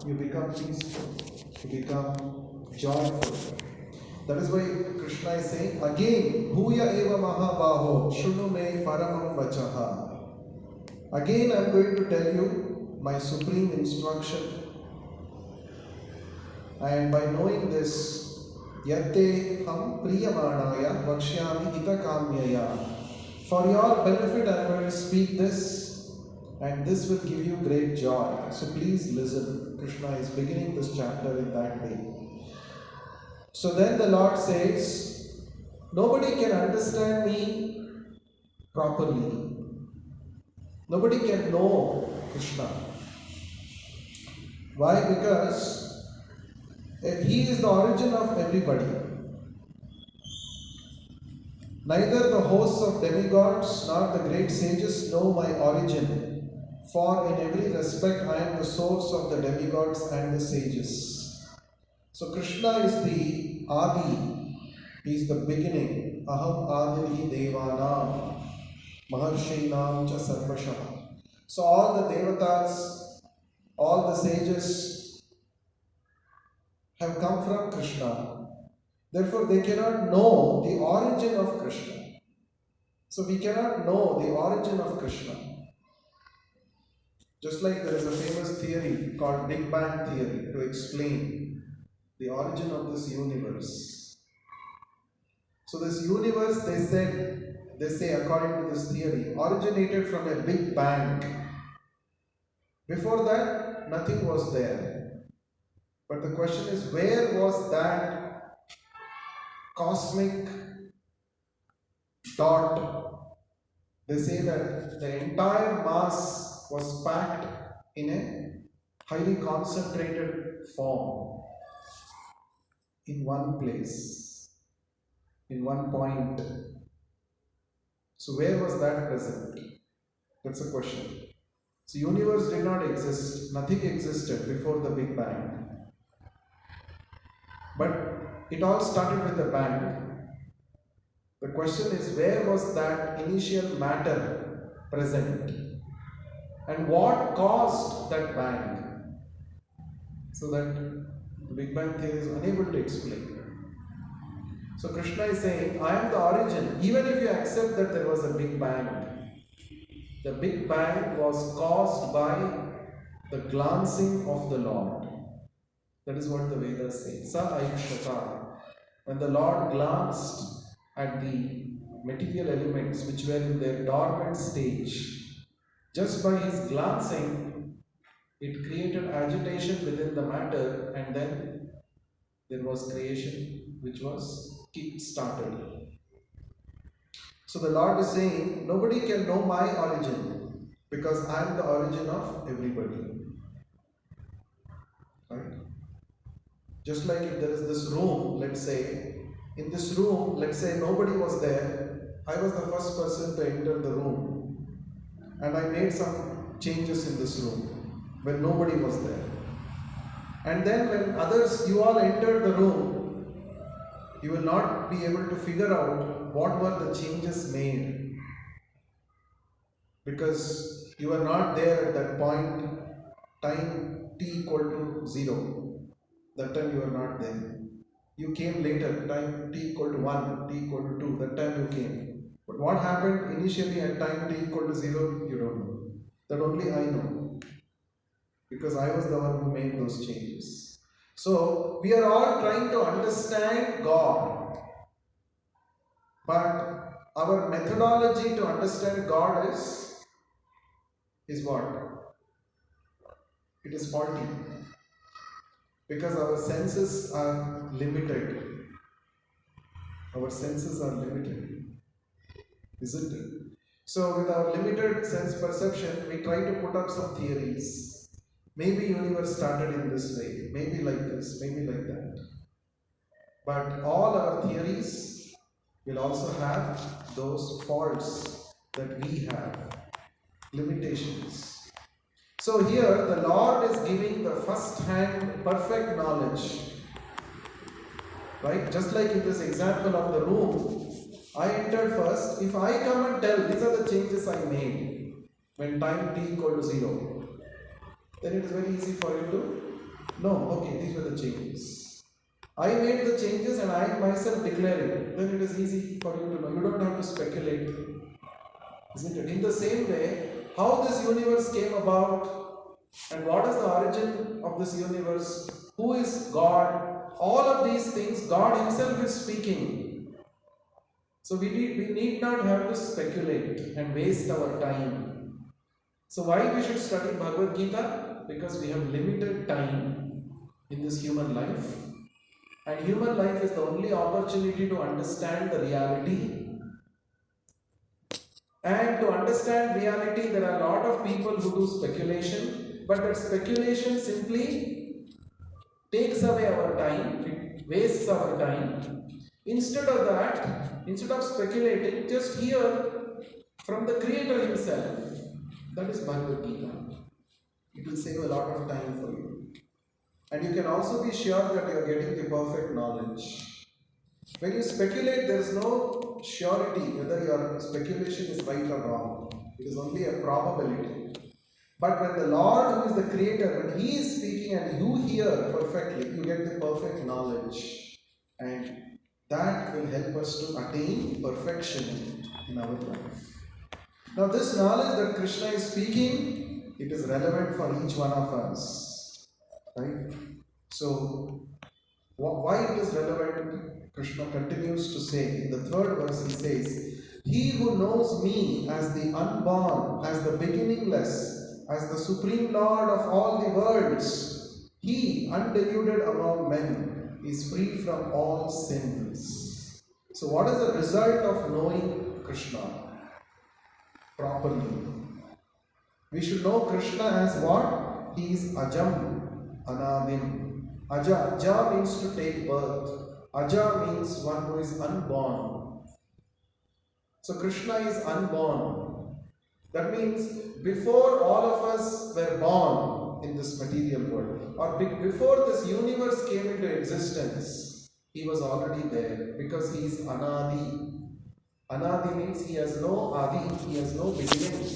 you become peaceful, you become joyful. That is why Krishna is saying again, Bhuya eva mahabaho, shunu me paramam vachaha. Again I am going to tell you my supreme instruction. And by knowing this, yatte ham priyamanaya vakshyami hitakamyaya. For your benefit I am going to speak this, and this will give you great joy. So please listen. Krishna is beginning this chapter in that way. So then the Lord says, nobody can understand me properly. Nobody can know Krishna. Why? Because He is the origin of everybody. Neither the hosts of demigods nor the great sages know my origin, for in every respect I am the source of the demigods and the sages. So Krishna is the Adi, he is the beginning. Aham Adirhi Devanam, Maharshinam cha Sarvashah. So all the devatas, all the sages have come from Krishna. Therefore, they cannot know the origin of Krishna. So we cannot know the origin of Krishna. Just like there is a famous theory called Big Bang theory to explain the origin of this universe. So this universe, they say according to this theory, originated from a big bang. Before that, nothing was there. But the question is, where was that cosmic dot? They say that the entire mass was packed in a highly concentrated form in one place, in one point. So where was that present? That's a question. So universe did not exist, nothing existed before the Big Bang. But it all started with a bang. The question is, where was that initial matter present? And what caused that bang? So that the Big Bang theory is unable to explain. So Krishna is saying, I am the origin. Even if you accept that there was a Big Bang, the Big Bang was caused by the glancing of the Lord. That is what the Vedas say. Sa ayushata. When the Lord glanced at the material elements which were in their dormant stage, just by his glancing, it created agitation within the matter, and then there was creation which was kick-started. So the Lord is saying, nobody can know my origin because I am the origin of everybody. Right? Just like if there is this room, let's say, in this room, let's say nobody was there, I was the first person to enter the room, and I made some changes in this room when nobody was there. And then when others, you all entered the room, you will not be able to figure out what were the changes made, because you are not there at that point, time t equal to 0. That time you are not there. You came later, time t equal to 1, t equal to 2, that time you came. But what happened initially at time t equal to 0, you don't know. That only I know. Because I was the one who made those changes. So, we are all trying to understand God. But our methodology to understand God is what? It is faulty. Because our senses are limited. Our senses are limited. Isn't it? So with our limited sense perception, we try to put up some theories. Maybe universe started in this way, maybe like this, maybe like that. But all our theories will also have those faults that we have, limitations. So here the Lord is giving the first-hand perfect knowledge. Right? Just like in this example of the room, I entered first. If I come and tell, these are the changes I made when time t equal to 0, then it is very easy for you to No, okay, these were the changes. I made the changes and I myself declare it. Then it is easy for you to know. You don't have to speculate, isn't it? In the same way, how this universe came about and what is the origin of this universe, who is God, all of these things, God Himself is speaking. So we need not have to speculate and waste our time. So why we should study Bhagavad Gita? Because we have limited time in this human life. And human life is the only opportunity to understand the reality. And to understand reality, there are a lot of people who do speculation, but that speculation simply takes away our time, it wastes our time. Instead of that, instead of speculating, just hear from the Creator Himself. That is Bhagavad Gita. It will save a lot of time for you. And you can also be sure that you are getting the perfect knowledge. When you speculate, there is no surety whether your speculation is right or wrong. It is only a probability. But when the Lord, who is the Creator, when He is speaking and you hear perfectly, you get the perfect knowledge. And that will help us to attain perfection in our life. Now, this knowledge that Krishna is speaking, it is relevant for each one of us. Right? So, why it is relevant? Krishna continues to say in the third verse, he says, He who knows me as the unborn, as the beginningless, as the supreme Lord of all the worlds, he, undeluded among men, is free from all sins. So what is the result of knowing Krishna properly? We should know Krishna as what? He is Ajam, Anadim. Aja means to take birth. Aja means one who is unborn. So Krishna is unborn. That means before all of us were born in this material world, or before this universe came into existence, He was already there because He is Anadi. Anadi means He has no Adi, He has no beginning.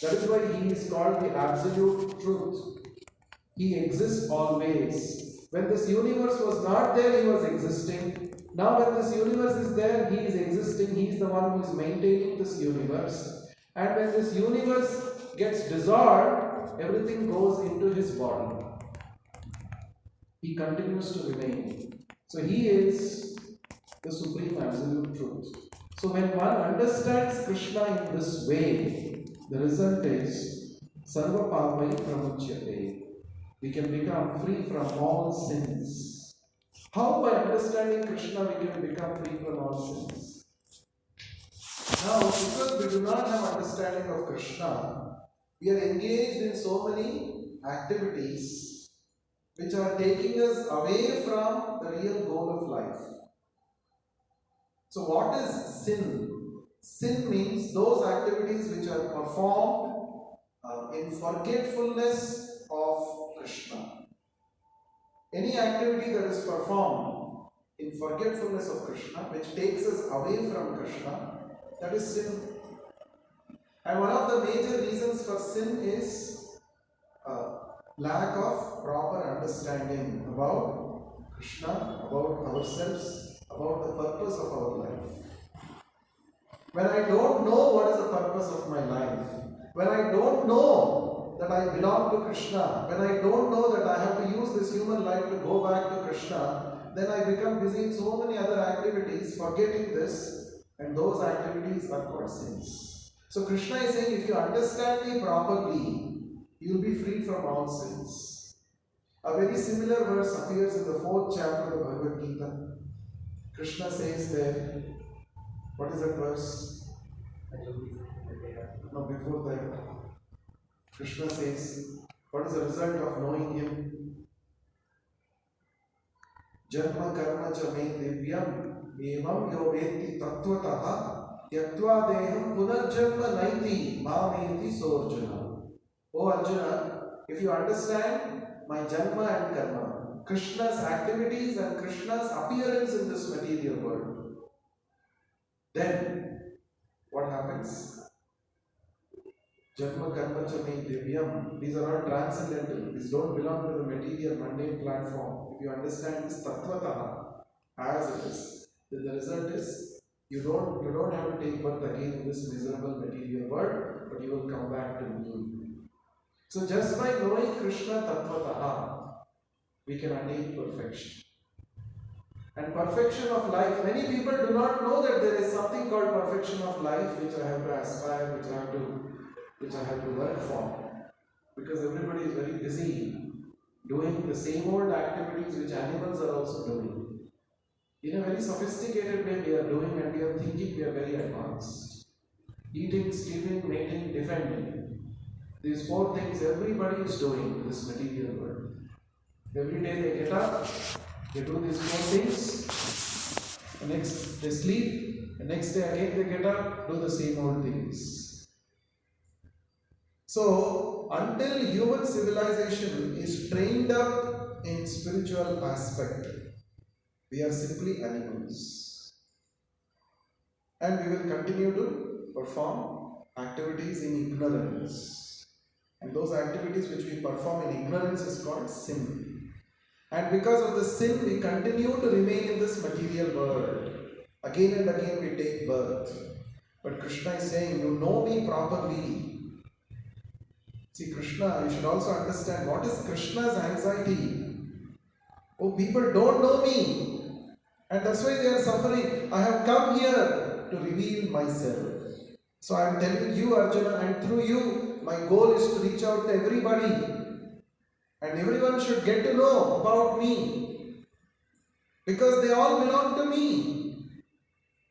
That is why He is called the Absolute Truth. He exists always. When this universe was not there, He was existing. Now when this universe is there, He is existing. He is the one who is maintaining this universe. And when this universe gets dissolved, everything goes into His body. He continues to remain. So He is the Supreme Absolute Truth. So when one understands Krishna in this way, the result is Sarva Pavai Pramuchyate. We can become free from all sins. How? By understanding Krishna, we can become free from all sins. Now, because we do not have understanding of Krishna, we are engaged in so many activities which are taking us away from the real goal of life. So, what is sin? Sin means those activities which are performed in forgetfulness of Krishna. Any activity that is performed in forgetfulness of Krishna, which takes us away from Krishna, that is sin. And one of the major reasons for sin is lack of proper understanding about Krishna, about ourselves, about the purpose of our life. When I don't know what is the purpose of my life, when I don't know that I belong to Krishna, when I don't know that I have to use this human life to go back to Krishna, then I become busy in so many other activities, forgetting this, and those activities are called sins. So Krishna is saying, if you understand me properly, you will be free from all sins. A very similar verse appears in the 4th chapter of Bhagavad Gita. Krishna says there, what is that verse? No, before that, Krishna says, what is the result of knowing Him? Janma karma cha me divyam evam yo veti tattvataha yaktva deham punarjanma naiti mameti sorjana. Oh Arjuna, if you understand my janma and karma, Krishna's activities and Krishna's appearance in this material world, then what happens? Janma Karma Cha Me Divyam. These are all transcendental. These don't belong to the material, mundane platform. If you understand this tattvataha as it is, then the result is you don't have to take birth again in this miserable material world, but you will come back to me. So just by knowing Krishna tattvataha, we can attain perfection. And perfection of life, many people do not know that there is something called perfection of life which I have to aspire, which I have to work for. Because everybody is very busy doing the same old activities which animals are also doing. In a very sophisticated way we are doing, and we are thinking we are very advanced. Eating, sleeping, mating, defending. These four things everybody is doing in this material world. Every day they get up, they do these four things, the next they sleep, the next day again they get up, do the same old things. So, until human civilization is trained up in spiritual aspect, we are simply animals. And we will continue to perform activities in ignorance. And those activities which we perform in ignorance is called sin. And because of the sin, we continue to remain in this material world. Again and again we take birth. But Krishna is saying, you know me properly. See, Krishna, you should also understand what is Krishna's anxiety. Oh, people don't know me. And that's why they are suffering. I have come here to reveal myself. So I am telling you, Arjuna, and through you, my goal is to reach out to everybody. And everyone should get to know about me. Because they all belong to me.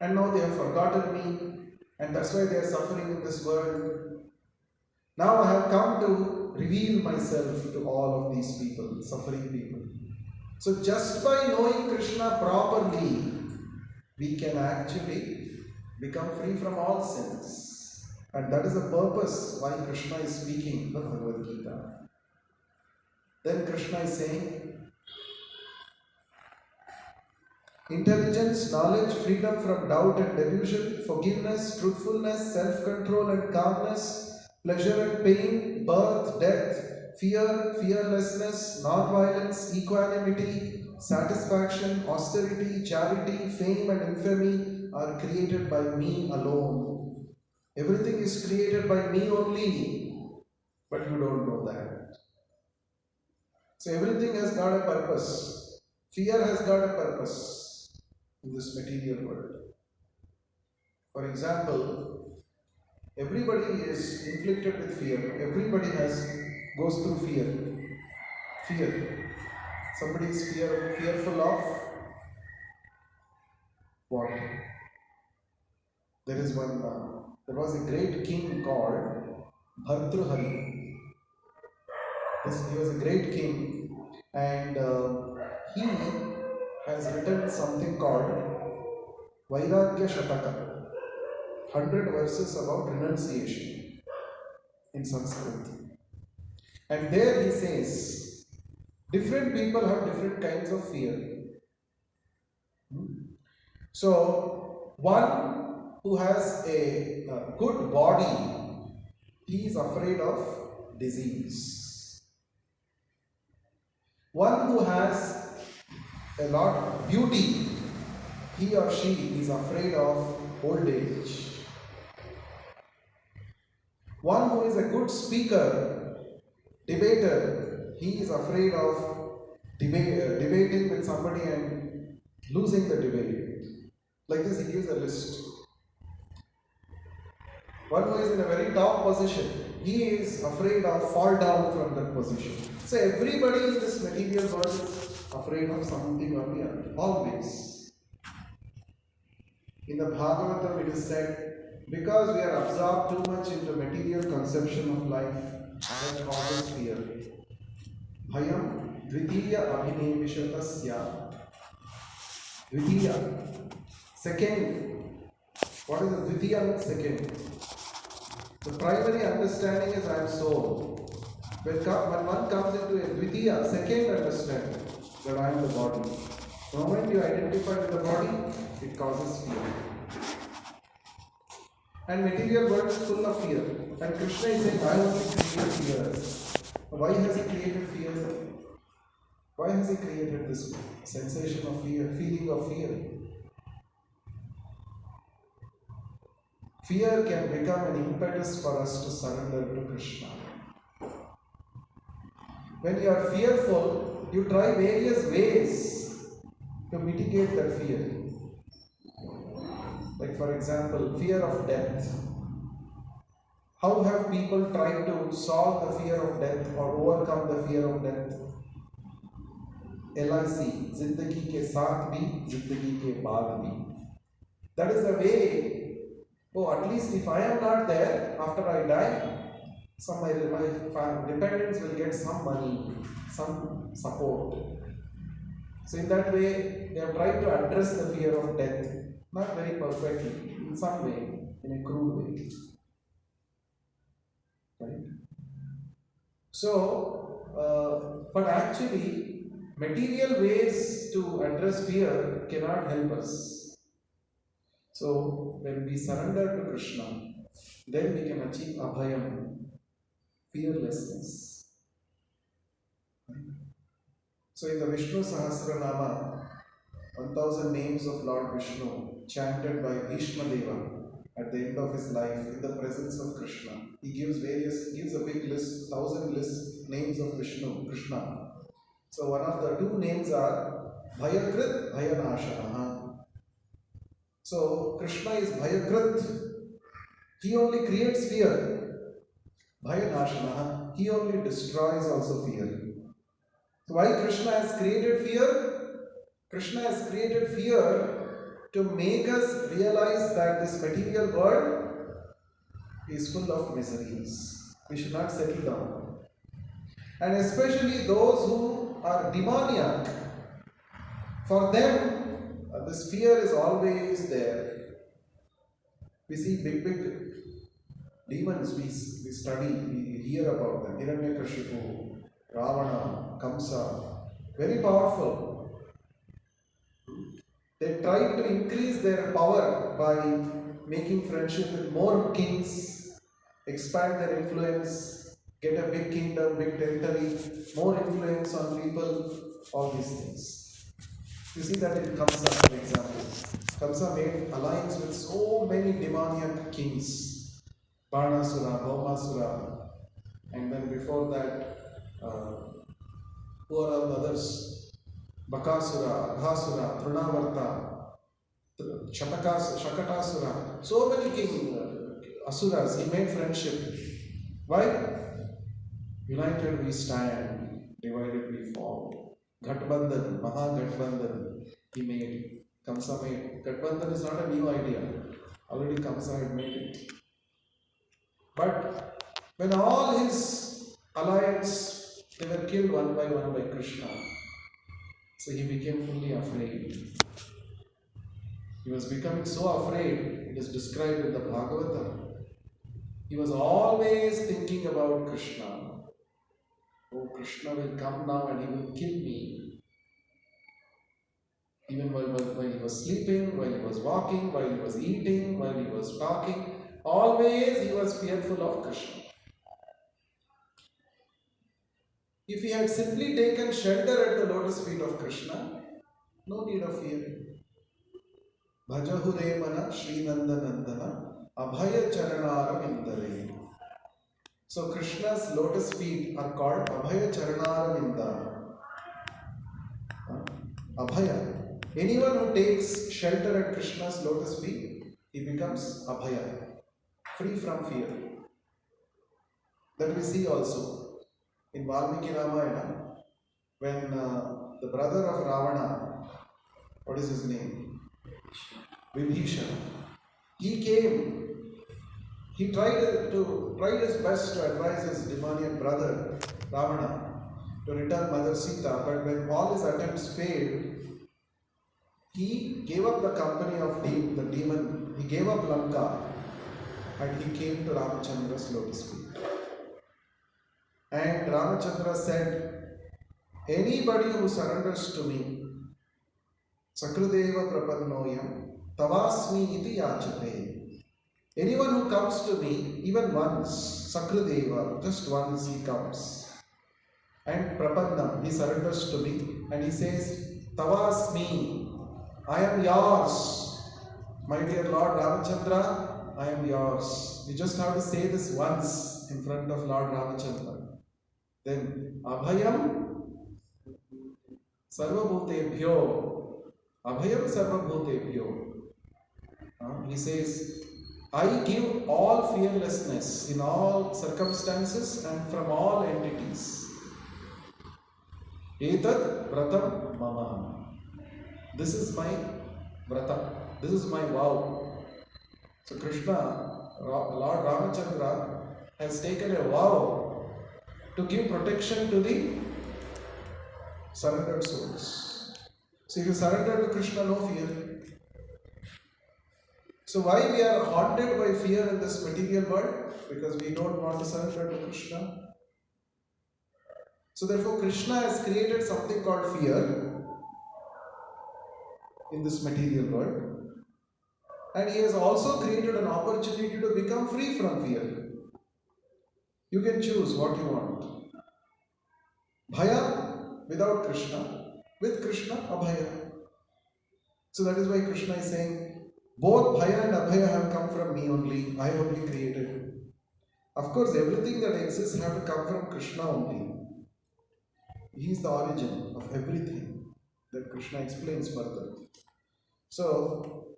And now they have forgotten me. And that's why they are suffering in this world. Now I have come to reveal myself to all of these people, suffering people. So just by knowing Krishna properly, we can actually become free from all sins. And that is the purpose why Krishna is speaking the Bhagavad Gita. Then Krishna is saying, intelligence, knowledge, freedom from doubt and delusion, forgiveness, truthfulness, self-control and calmness, pleasure and pain, birth, death, fear, fearlessness, non-violence, equanimity, satisfaction, austerity, charity, fame and infamy are created by me alone. Everything is created by me only, but you don't know that. So everything has got a purpose. Fear has got a purpose in this material world. For example, everybody is inflicted with fear. Everybody goes through fear. Fear. Somebody is fearful of what? There was a great king called Bhartruhari. He was a great king, and he has written something called Vairagya Shataka, 100 verses about renunciation in Sanskrit. And there he says, different people have different kinds of fear. So, one who has a good body, he is afraid of disease. One who has a lot of beauty, he or she is afraid of old age. One who is a good speaker, debater, he is afraid of debating with somebody and losing the debate. Like this, he gives a list. One who is in a very top position, he is afraid of fall down from that position. So everybody in this material world is afraid of something or the other, always. In the Bhagavatam it is said, because we are absorbed too much into material conception of life, that causes fear. Bhayam dvitiya abhinevishatasya. Dvitiya. Second. What is the dvitiya means second? The primary understanding is I am soul. When one comes into a dvitiya, second understanding, that I am the body. The moment you identify with the body, it causes fear. And material world is full of fear. And Krishna is saying, I only created fears. Why has he created fear? Why has he created this sensation of fear, feeling of fear? Fear can become an impetus for us to surrender to Krishna. When you are fearful, you try various ways to mitigate that fear. Like, for example, fear of death. How have people tried to solve the fear of death or overcome the fear of death? LIC, Zindagi ke saath bhi, Zindagi ke baad bhi. That is the way. Oh, at least if I am not there after I die, my dependents will get some money, some support. So in that way, they have tried to address the fear of death. Not very perfectly, in some way, in a crude way. Right? So, but actually, material ways to address fear cannot help us. So, when we surrender to Krishna, then we can achieve abhayam, fearlessness. So, in the Vishnu Sahasranama, 1000 names of Lord Vishnu chanted by Bhishma Deva at the end of his life in the presence of Krishna. He gives a big list, 1000 names of Vishnu, Krishna. So one of the two names are Bhayakrit, Bhayanashanaha. So Krishna is Bhayakrit. He only creates fear. Bhayanashanaha. He only destroys also fear. So why Krishna has created fear? Krishna has created fear to make us realize that this material world is full of miseries. We should not settle down. And especially those who are demoniac, for them, this fear is always there. We see big demons, we study, we hear about them. Hiranyakashipu, Ravana, Kamsa, very powerful. They tried to increase their power by making friendship with more kings, expand their influence, get a big kingdom, big territory, more influence on people, all these things. You see that in Kamsa, for example. Kamsa made alliance with so many demoniac kings, Banasura, Bhaumasura, and then before that, who are all the others? Bakasura, Adhasura, Trunavarta, Shakatasura, so many asuras, he made friendship. Why? United we stand, divided we fall. Ghatbandhan, Maha-Ghatbandhan, he made. Kamsa made. Ghatbandhan is not a new idea. Already Kamsa had made it. But when all his alliance, they were killed one by Krishna. So he became fully afraid. He was becoming so afraid, it is described in the Bhagavatam. He was always thinking about Krishna. Oh, Krishna will come now and he will kill me. Even while he was sleeping, while he was walking, while he was eating, while he was talking, always he was fearful of Krishna. If he had simply taken shelter at the lotus feet of Krishna, no need of fear. Bhajahure mana Shri Nanda Nandana Abhaya Charanara Vindare. So Krishna's lotus feet are called Abhaya Charanara Vinda. Abhaya. Anyone who takes shelter at Krishna's lotus feet, he becomes Abhaya, free from fear. That we see also in Valmiki Ramayana, when the brother of Ravana, what is his name? Vibhishana. He came. He tried his best to advise his demoniac brother Ravana to return Mother Sita, but when all his attempts failed, he gave up the company of the demon. He gave up Lanka and he came to Ramachandra's lotus feet. And Ramachandra said, anybody who surrenders to me, Sakrudeva prapannoyam tavasmi iti yachate. Anyone who comes to me, even once, Sakradeva, just once he comes, and Prapannam, he surrenders to me, and he says, Tavasmi, I am yours. My dear Lord Ramachandra, I am yours. You just have to say this once in front of Lord Ramachandra. Then, Abhayam Sarvabhutebhyo. Abhayam Sarvabhutebhyo. He says, I give all fearlessness in all circumstances and from all entities. Etad vratam mama. This is my vrata. This is my vow. So Krishna, Lord Ramachandra, has taken a vow to give protection to the surrendered souls. So if you surrender to Krishna, no fear. So why we are haunted by fear in this material world? Because we don't want to surrender to Krishna. So therefore Krishna has created something called fear in this material world. And he has also created an opportunity to become free from fear. You can choose what you want. Bhaya without Krishna, with Krishna, Abhaya. So that is why Krishna is saying, both Bhaya and Abhaya have come from me only. I only created. Of course, everything that exists have to come from Krishna only. He is the origin of everything that Krishna explains further. So,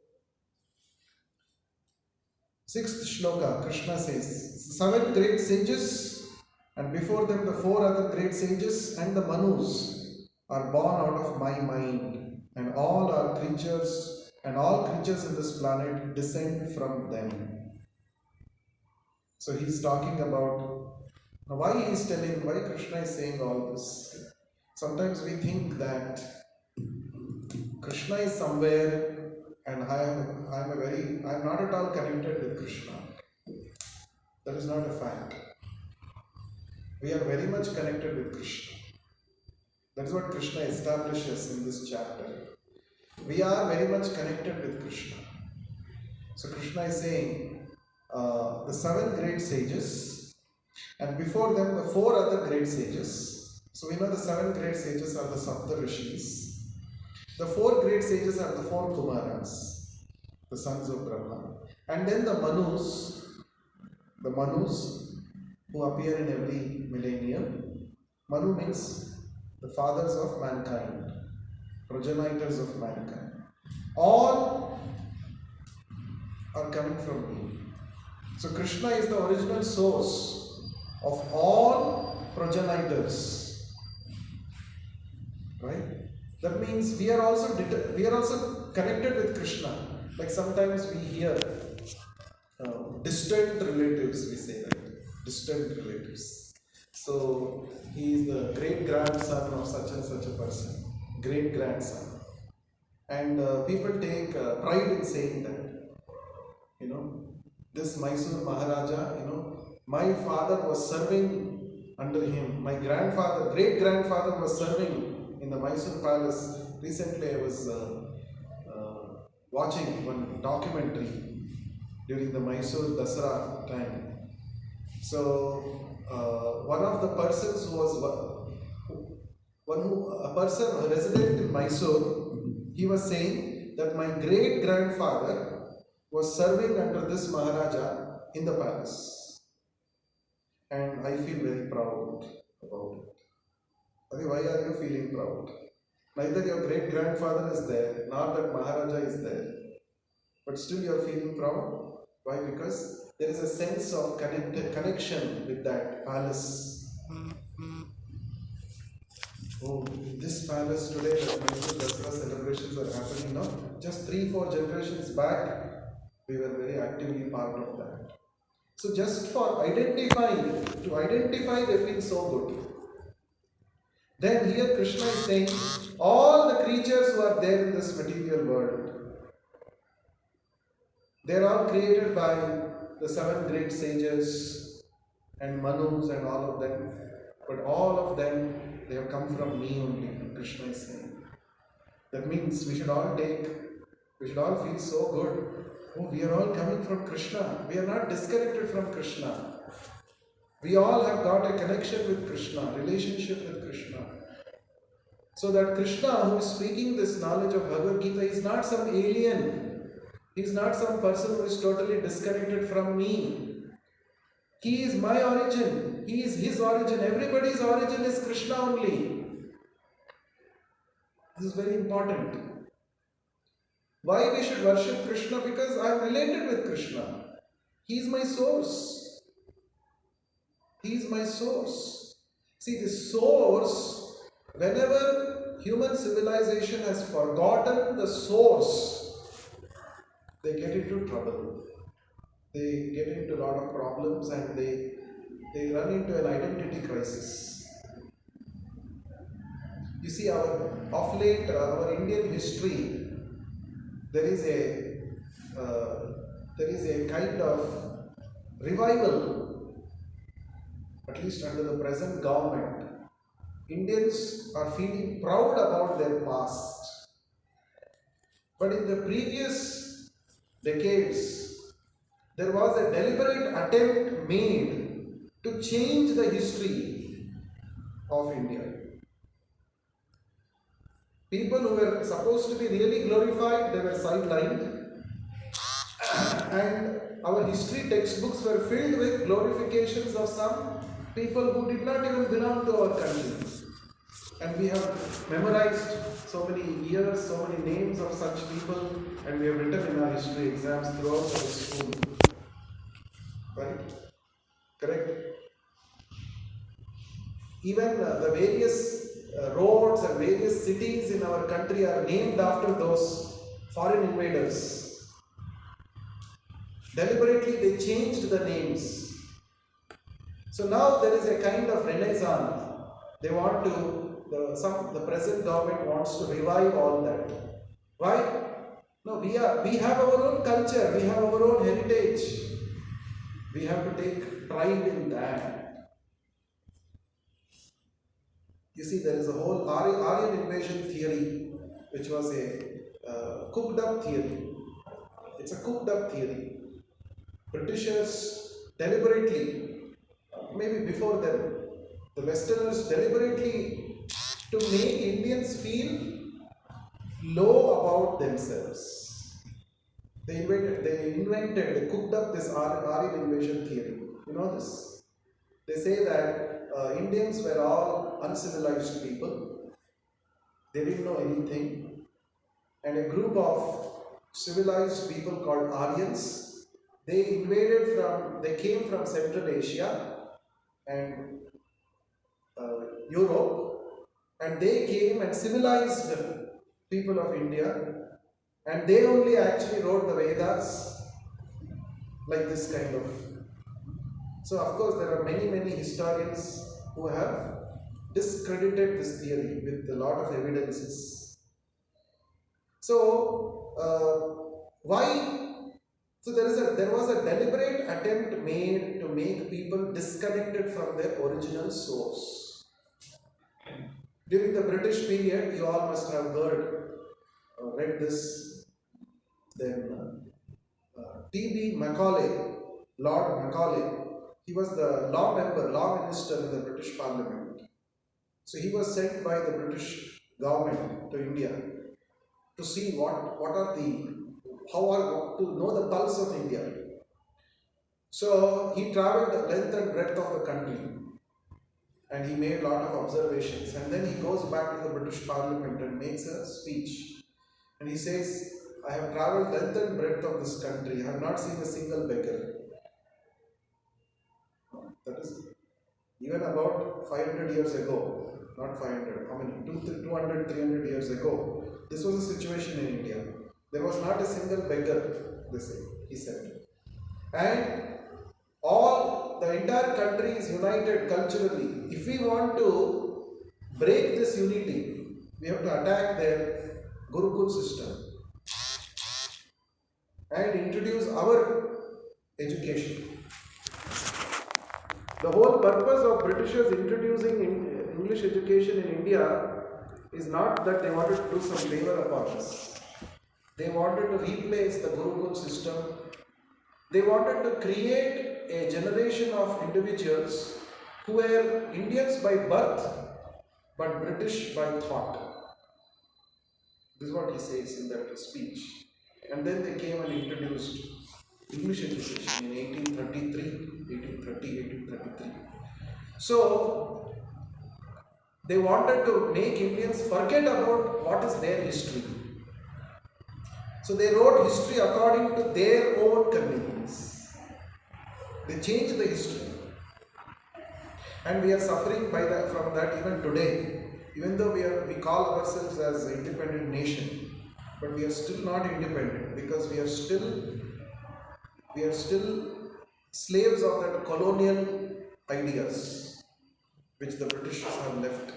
6th shloka, Krishna says, 7 great sages, and before them the 4 other great sages and the Manus are born out of my mind, and all are creatures. And all creatures in this planet descend from them. So he's talking about why Krishna is saying all this. Sometimes we think that Krishna is somewhere and I'm not at all connected with Krishna. That is not a fact. We are very much connected with Krishna. That is what Krishna establishes in this chapter. We are very much connected with Krishna. So Krishna is saying the 7 great sages and before them the 4 other great sages. So we know the 7 great sages are the Sapta Rishis. The 4 great sages are the 4 Kumaras, the sons of Brahma. And then the Manus who appear in every millennium. Manu means the fathers of mankind. Progenitors of mankind. All are coming from me. So Krishna is the original source of all progenitors. Right? That means we are also connected with Krishna. Like sometimes we hear distant relatives, we say that. Distant relatives. So he is the great grandson of such and such a person. Great grandson, and people take pride in saying that, this Mysore Maharaja, my father was serving under him, my great grandfather was serving in the Mysore palace. Recently I was watching one documentary during the Mysore Dasara time. So one of the persons who was a person resident in Mysore, he was saying that my great grandfather was serving under this Maharaja in the palace. And I feel very proud about it. Why are you feeling proud? Neither your great grandfather is there, nor that Maharaja is there. But still you are feeling proud. Why? Because there is a sense of connection with that palace. Oh, in this palace today, the Mysore Dasara celebrations are happening now. Just 3-4 generations back, we were very actively part of that. So just to identify, they feel so good. Then here Krishna is saying, all the creatures who are there in this material world, they are all created by the 7 great sages and Manus and all of them. But all of them, they have come from me only, Krishna is saying. That means we should all feel so good Oh, we are all coming from Krishna. We are not disconnected from Krishna. We all have got a connection with Krishna, relationship with Krishna. So that Krishna, who is speaking this knowledge of Bhagavad Gita, is not some alien. He is not some person who is totally disconnected from me. He is my origin. He is his origin. Everybody's origin is Krishna only. This is very important. Why we should worship Krishna? Because I am related with Krishna. He is my source. He is my source. See, the source, whenever human civilization has forgotten the source, they get into trouble. They get into a lot of problems and they run into an identity crisis. You see, of late, our Indian history, there is a kind of revival, at least under the present government. Indians are feeling proud about their past. But in the previous decades, there was a deliberate attempt made to change the history of India. People who were supposed to be really glorified, they were sidelined. And our history textbooks were filled with glorifications of some people who did not even belong to our country. And we have memorized so many years, so many names of such people, and we have written in our history exams throughout our school. Right? Correct? Even the various roads and various cities in our country are named after those foreign invaders. Deliberately they changed the names. So now there is a kind of renaissance. They want to, the present government wants to revive all that. Why? No, we have our own culture, we have our own heritage. We have to take pride in that. You see, there is a whole Aryan invasion theory, which was a cooked up theory. It's a cooked up theory. Britishers deliberately, maybe before them, the Westerners deliberately to make Indians feel low about themselves. They cooked up this Aryan invasion theory. You know this? They say that Indians were all uncivilized people. They didn't know anything. And a group of civilized people called Aryans, they came from Central Asia and Europe, and they came and civilized people of India, and they only actually wrote the Vedas like this kind of. So of course there are many historians who have discredited this theory with a lot of evidences. So why? So there was a deliberate attempt made to make people disconnected from their original source. During the British period, you all must have read this. Then T.B. Macaulay, Lord Macaulay, he was the law minister in the British Parliament. So he was sent by the British government to India to see to know the pulse of India. So he travelled the length and breadth of the country and he made a lot of observations, and then he goes back to the British Parliament and makes a speech. And he says, I have travelled length and breadth of this country, I have not seen a single beggar. That is even about 500 years ago, not 500, how many? 200, 300 years ago, this was a situation in India. There was not a single beggar, he said. And the entire country is united culturally. If we want to break this unity, we have to attack their Gurukul system and introduce our education. The whole purpose of Britishers introducing English education in India is not that they wanted to do some favor upon us. They wanted to replace the Gurukul system. They wanted to create a generation of individuals who were Indians by birth but British by thought. This is what he says in that speech. And then they came and introduced English education in 1833. So, they wanted to make Indians forget about what is their history. So they wrote history according to their own convenience. They changed the history. And we are suffering from that even today. Even though we call ourselves as an independent nation, but we are still not independent because we are still slaves of that colonial ideas which the Britishers have left.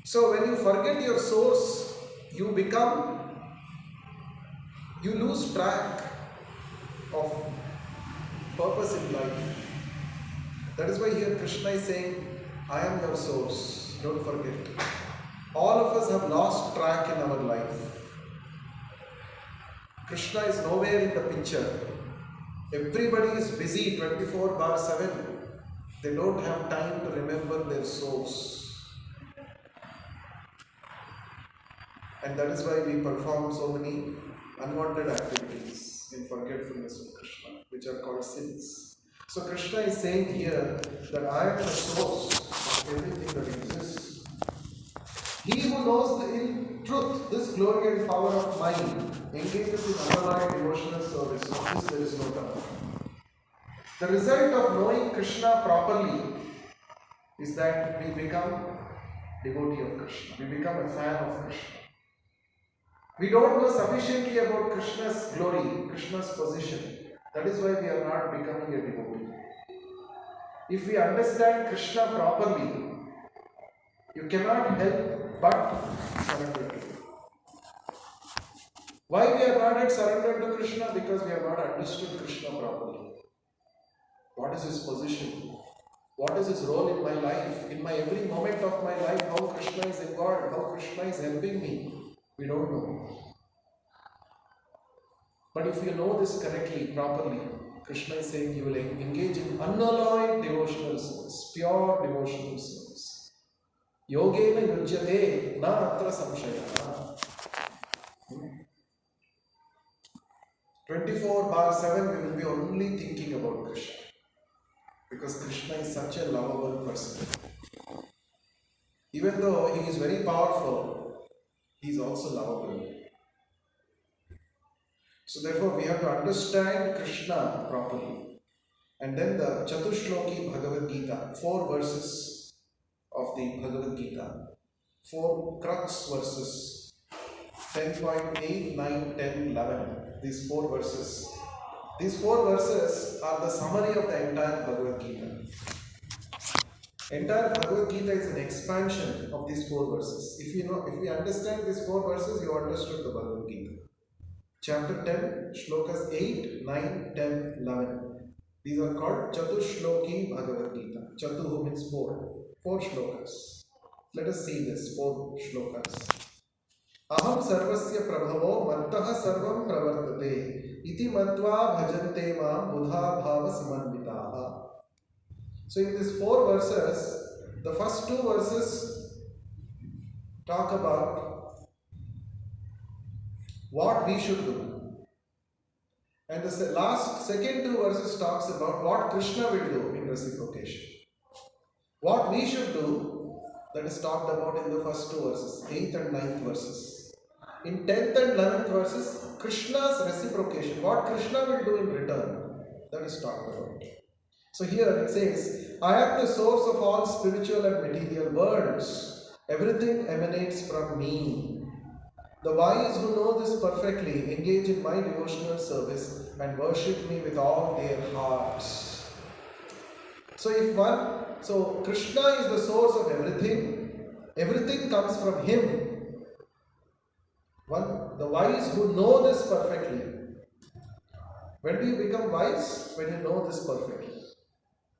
So when you forget your source, you lose track of purpose in life. That is why here Krishna is saying, I am your source, don't forget. All of us have lost track in our life. Krishna is nowhere in the picture. Everybody is busy 24/7. They don't have time to remember their source. And that is why we perform so many unwanted activities in forgetfulness of Krishna, which are called sins. So Krishna is saying here that I am the source of everything that exists. He who knows in truth this glory and power of mind engages in underlying devotional service. Of this there is no doubt. The result of knowing Krishna properly is that we become devotee of Krishna. We become a fan of Krishna. We don't know sufficiently about Krishna's glory, Krishna's position. That is why we are not becoming a devotee. If we understand Krishna properly, you cannot help but surrender to Him. Why we are not yet surrendered to Krishna? Because we have not understood Krishna properly. What is His position? What is His role in my life? In my every moment of my life, how Krishna is involved, how Krishna is helping me. We don't know. But if you know this correctly, properly, Krishna is saying you will engage in unalloyed devotional service, pure devotional service. Yogena yujyate na atra samshaya. 24/7 we will be only thinking about Krishna. Because Krishna is such a lovable person. Even though He is very powerful, He is also lovable. So therefore we have to understand Krishna properly. And then the Chatushloki Bhagavad Gita, 4 verses of the Bhagavad Gita, 4 crux verses, 10.8, 9, 10, 11, these 4 verses. These 4 verses are the summary of the entire Bhagavad Gita. Entire Bhagavad Gita is an expansion of these 4 verses. If we understand these 4 verses, you understood the Bhagavad Gita. Chapter 10, shlokas 8, 9, 10, 11. These are called Chatushloki Bhagavad Gita. Chatu means 4. 4 shlokas. Let us see this 4 shlokas. Aham sarvasya prabhavo mattaha sarvam pravartate iti matva bhajante ma buddha bhava samanvitaha. So in these 4 verses, the first 2 verses talk about what we should do. And the second 2 verses talks about what Krishna will do in reciprocation. What we should do, that is talked about in the first 2 verses, 8th and 9th verses. In 10th and 11th verses, Krishna's reciprocation, what Krishna will do in return, that is talked about. So here it says, I am the source of all spiritual and material worlds. Everything emanates from me. The wise who know this perfectly engage in my devotional service and worship me with all their hearts. So Krishna is the source of everything. Everything comes from Him. The wise who know this perfectly. When do you become wise? When you know this perfectly.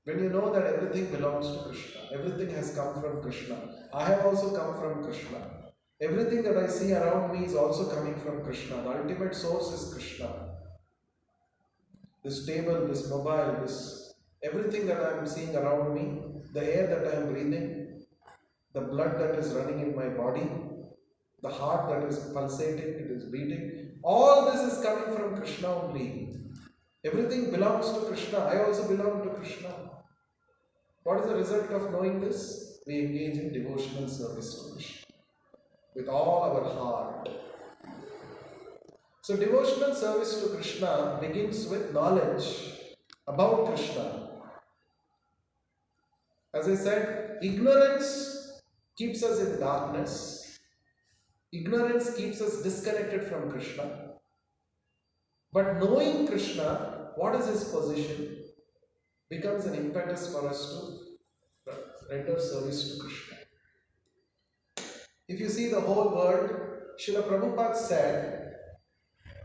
When you know that everything belongs to Krishna. Everything has come from Krishna. I have also come from Krishna. Everything that I see around me is also coming from Krishna. The ultimate source is Krishna. This table, this mobile, this everything that I am seeing around me, the air that I am breathing, the blood that is running in my body, the heart that is pulsating, it is beating, all this is coming from Krishna only. Everything belongs to Krishna. I also belong to Krishna. What is the result of knowing this? We engage in devotional service to Krishna with all our heart. So devotional service to Krishna begins with knowledge about Krishna. As I said, ignorance keeps us in darkness. Ignorance keeps us disconnected from Krishna. But knowing Krishna, what is his position, becomes an impetus for us to render service to Krishna. If you see the whole world, Srila Prabhupada said,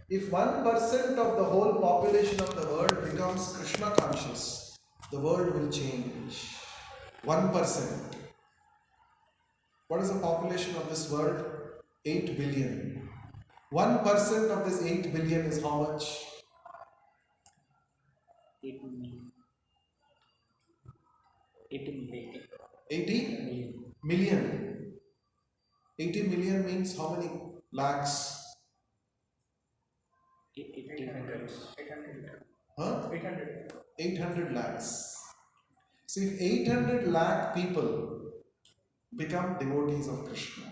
if 1% of the whole population of the world becomes Krishna conscious, the world will change. 1%. What is the population of this world? 8 billion. 1% of this 8 billion is how much? 80 million. 80 million. 80 million. 80 million means how many lakhs? 800. Huh? 800 lakhs. So if 800 lakh people become devotees of Krishna,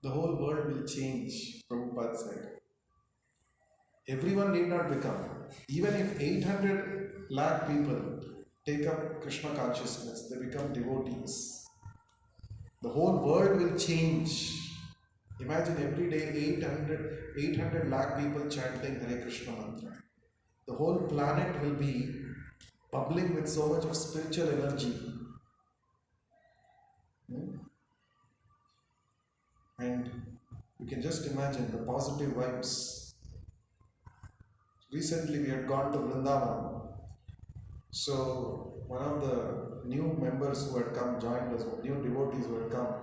the whole world will change, Prabhupada said. Everyone need not become. Even if 800 lakh people take up Krishna consciousness, they become devotees, the whole world will change. Imagine every day 800 lakh people chanting Hare Krishna mantra. The whole planet will be bubbling with so much of spiritual energy. And you can just imagine the positive vibes. Recently we had gone to Vrindavan. So one of the new members who had come joined us, new devotees who had come,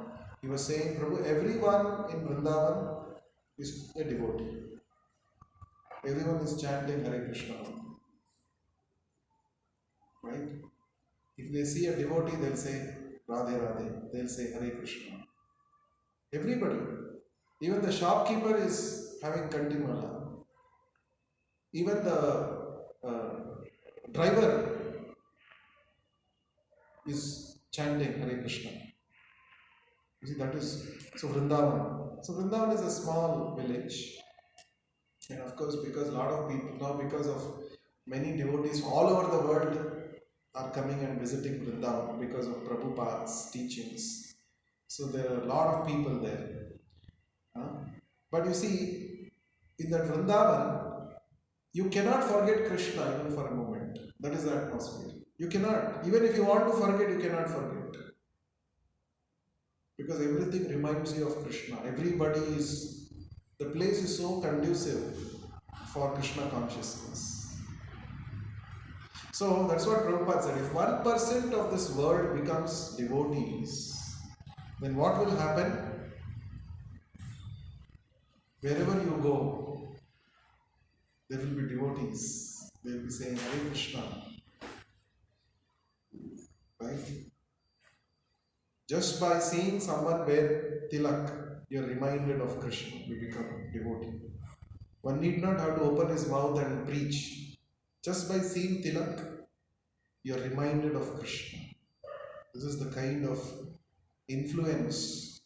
he was saying, Prabhu, everyone in Vrindavan is a devotee. Everyone is chanting Hare Krishna. Right? If they see a devotee, they'll say Radhe Radhe. They'll say Hare Krishna. Everybody. Even the shopkeeper is having Kantimala. Even the driver is chanting Hare Krishna. You see, that is, so Vrindavan. So Vrindavan is a small village. And of course, because a lot of people, now because of many devotees all over the world are coming and visiting Vrindavan because of Prabhupada's teachings. So there are a lot of people there. But you see, in that Vrindavan, you cannot forget Krishna even for a moment. That is the atmosphere. You cannot. Even if you want to forget, you cannot forget. Because everything reminds you of Krishna. Everybody is, the place is so conducive for Krishna consciousness. So that's what Prabhupada said. If 1% of this world becomes devotees, then what will happen? Wherever you go, there will be devotees. They will be saying Hare Krishna. Right? Just by seeing someone wear tilak, you are reminded of Krishna. You become devotee. One need not have to open his mouth and preach. Just by seeing tilak, you are reminded of Krishna. This is the kind of influence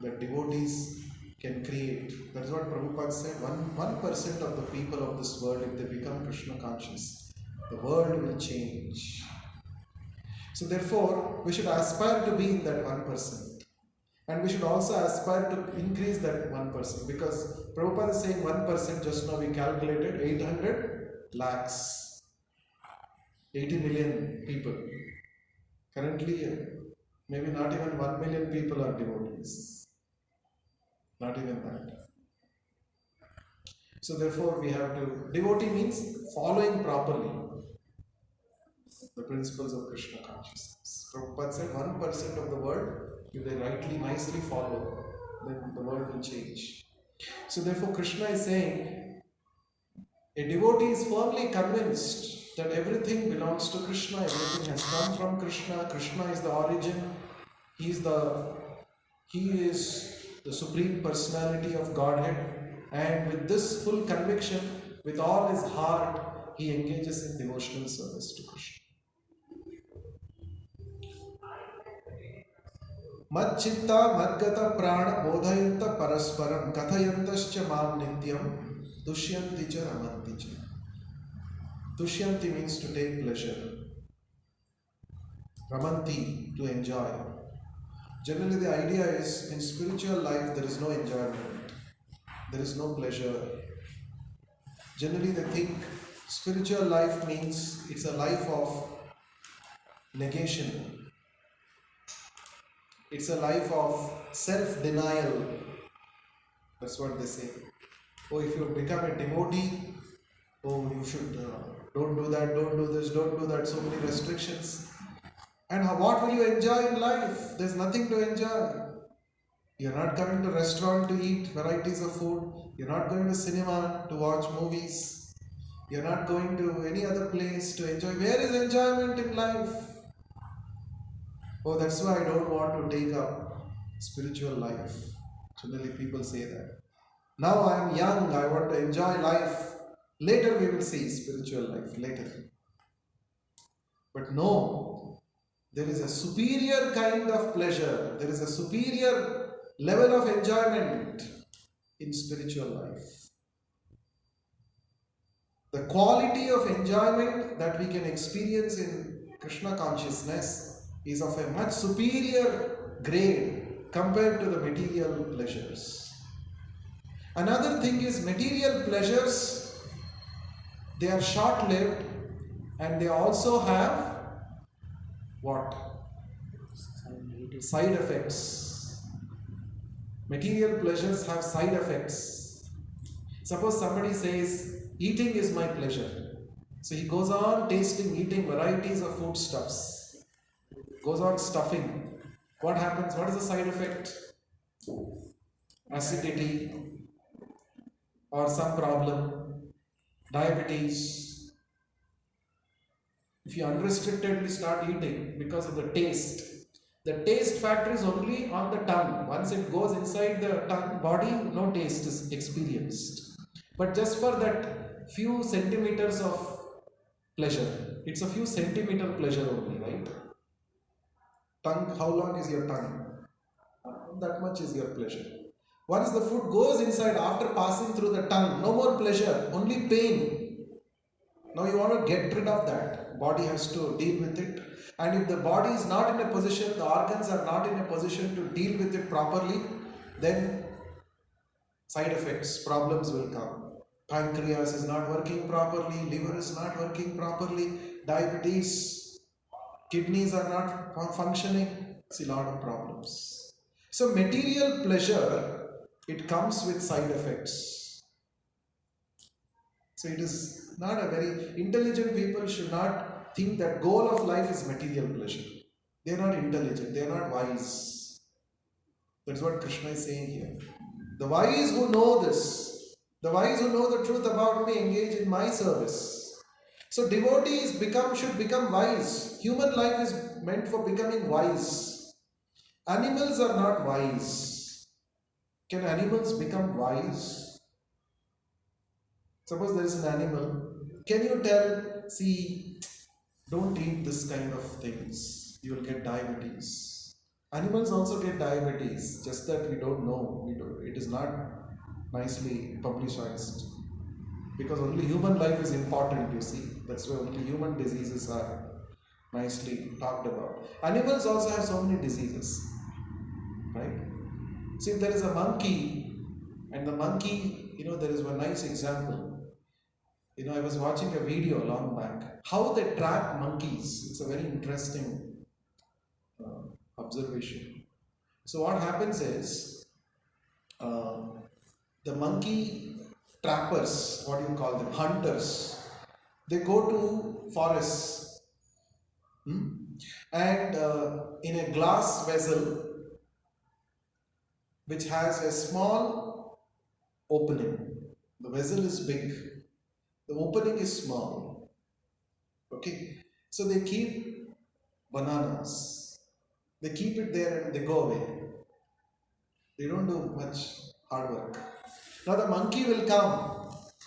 that devotees can create. That is what Prabhupada said. 1% of the people of this world, if they become Krishna conscious, the world will change. So therefore, we should aspire to be in that 1%. And we should also aspire to increase that 1%. Because Prabhupada is saying 1%, just now we calculated 800 lakhs. 80 million people. Currently, maybe not even 1 million people are devotees. Not even that. So therefore, we have to, devotee means following properly the principles of Krishna consciousness. Prabhupada said 1% of the world, if they rightly, nicely follow, then the world will change. So therefore Krishna is saying, a devotee is firmly convinced that everything belongs to Krishna, everything has come from Krishna, Krishna is the origin, He is the Supreme Personality of Godhead, and with this full conviction, with all his heart, he engages in devotional service to Krishna. Madchitta madgata prana bodhayanta parasparam kathayantascha mam nityam dushyanti cha ramanti cha. Dushyanti means to take pleasure. Ramanti, to enjoy. Generally the idea is, in spiritual life there is no enjoyment. There is no pleasure. Generally they think spiritual life means it's a life of negation. It's a life of self-denial. That's what they say. Oh, if you become a devotee, oh, you should don't do that, don't do this, don't do that, so many restrictions. And what will you enjoy in life? There's nothing to enjoy. You're not coming to restaurant to eat varieties of food. You're not going to cinema to watch movies. You're not going to any other place to enjoy. Where is enjoyment in life? Oh, that's why I don't want to take up spiritual life. Generally people say that. Now I am young, I want to enjoy life. Later we will see spiritual life, later. But no, there is a superior kind of pleasure. There is a superior level of enjoyment in spiritual life. The quality of enjoyment that we can experience in Krishna consciousness is of a much superior grade compared to the material pleasures. Another thing is, material pleasures, they are short-lived and they also have what? Side effects. Material pleasures have side effects. Suppose somebody says, eating is my pleasure. So he goes on tasting, eating varieties of foodstuffs. Goes on stuffing. What happens? What is the side effect? Acidity or some problem, diabetes. If you unrestrictedly start eating because of the taste factor is only on the tongue. Once it goes inside the tongue, body, no taste is experienced. But just for that few centimeters of pleasure, it's a few centimeter pleasure only, right? Tongue, how long is your tongue? That much is your pleasure. Once the food goes inside after passing through the tongue, no more pleasure, only pain. Now you want to get rid of that. Body has to deal with it. And if the body is not in a position, the organs are not in a position to deal with it properly, then side effects, problems will come. Pancreas is not working properly, liver is not working properly, diabetes, kidneys are not functioning. See, a lot of problems. So material pleasure, it comes with side effects. So it is not a very intelligent people should not think that goal of life is material pleasure. They are not intelligent, they are not wise. That's what Krishna is saying here. The wise who know this, the wise who know the truth about me, engage in my service. So devotees should become wise. Human life is meant for becoming wise. Animals are not wise. Can animals become wise? Suppose there is an animal. Can you tell, see, don't eat this kind of things. You will get diabetes. Animals also get diabetes, just that we don't know. It is not nicely publicized. Because only human life is important, you see. That's why only human diseases are nicely talked about. Animals also have so many diseases. Right? See, if there is a monkey, and the monkey, there is one nice example. I was watching a video long back. How they trap monkeys. It's a very interesting observation. So what happens is, the monkey trappers, what do you call them, hunters, they go to forests and in a glass vessel, which has a small opening. The vessel is big, the opening is small. Okay, so they keep bananas, they keep it there and they go away. They don't do much hard work. Now the monkey will come.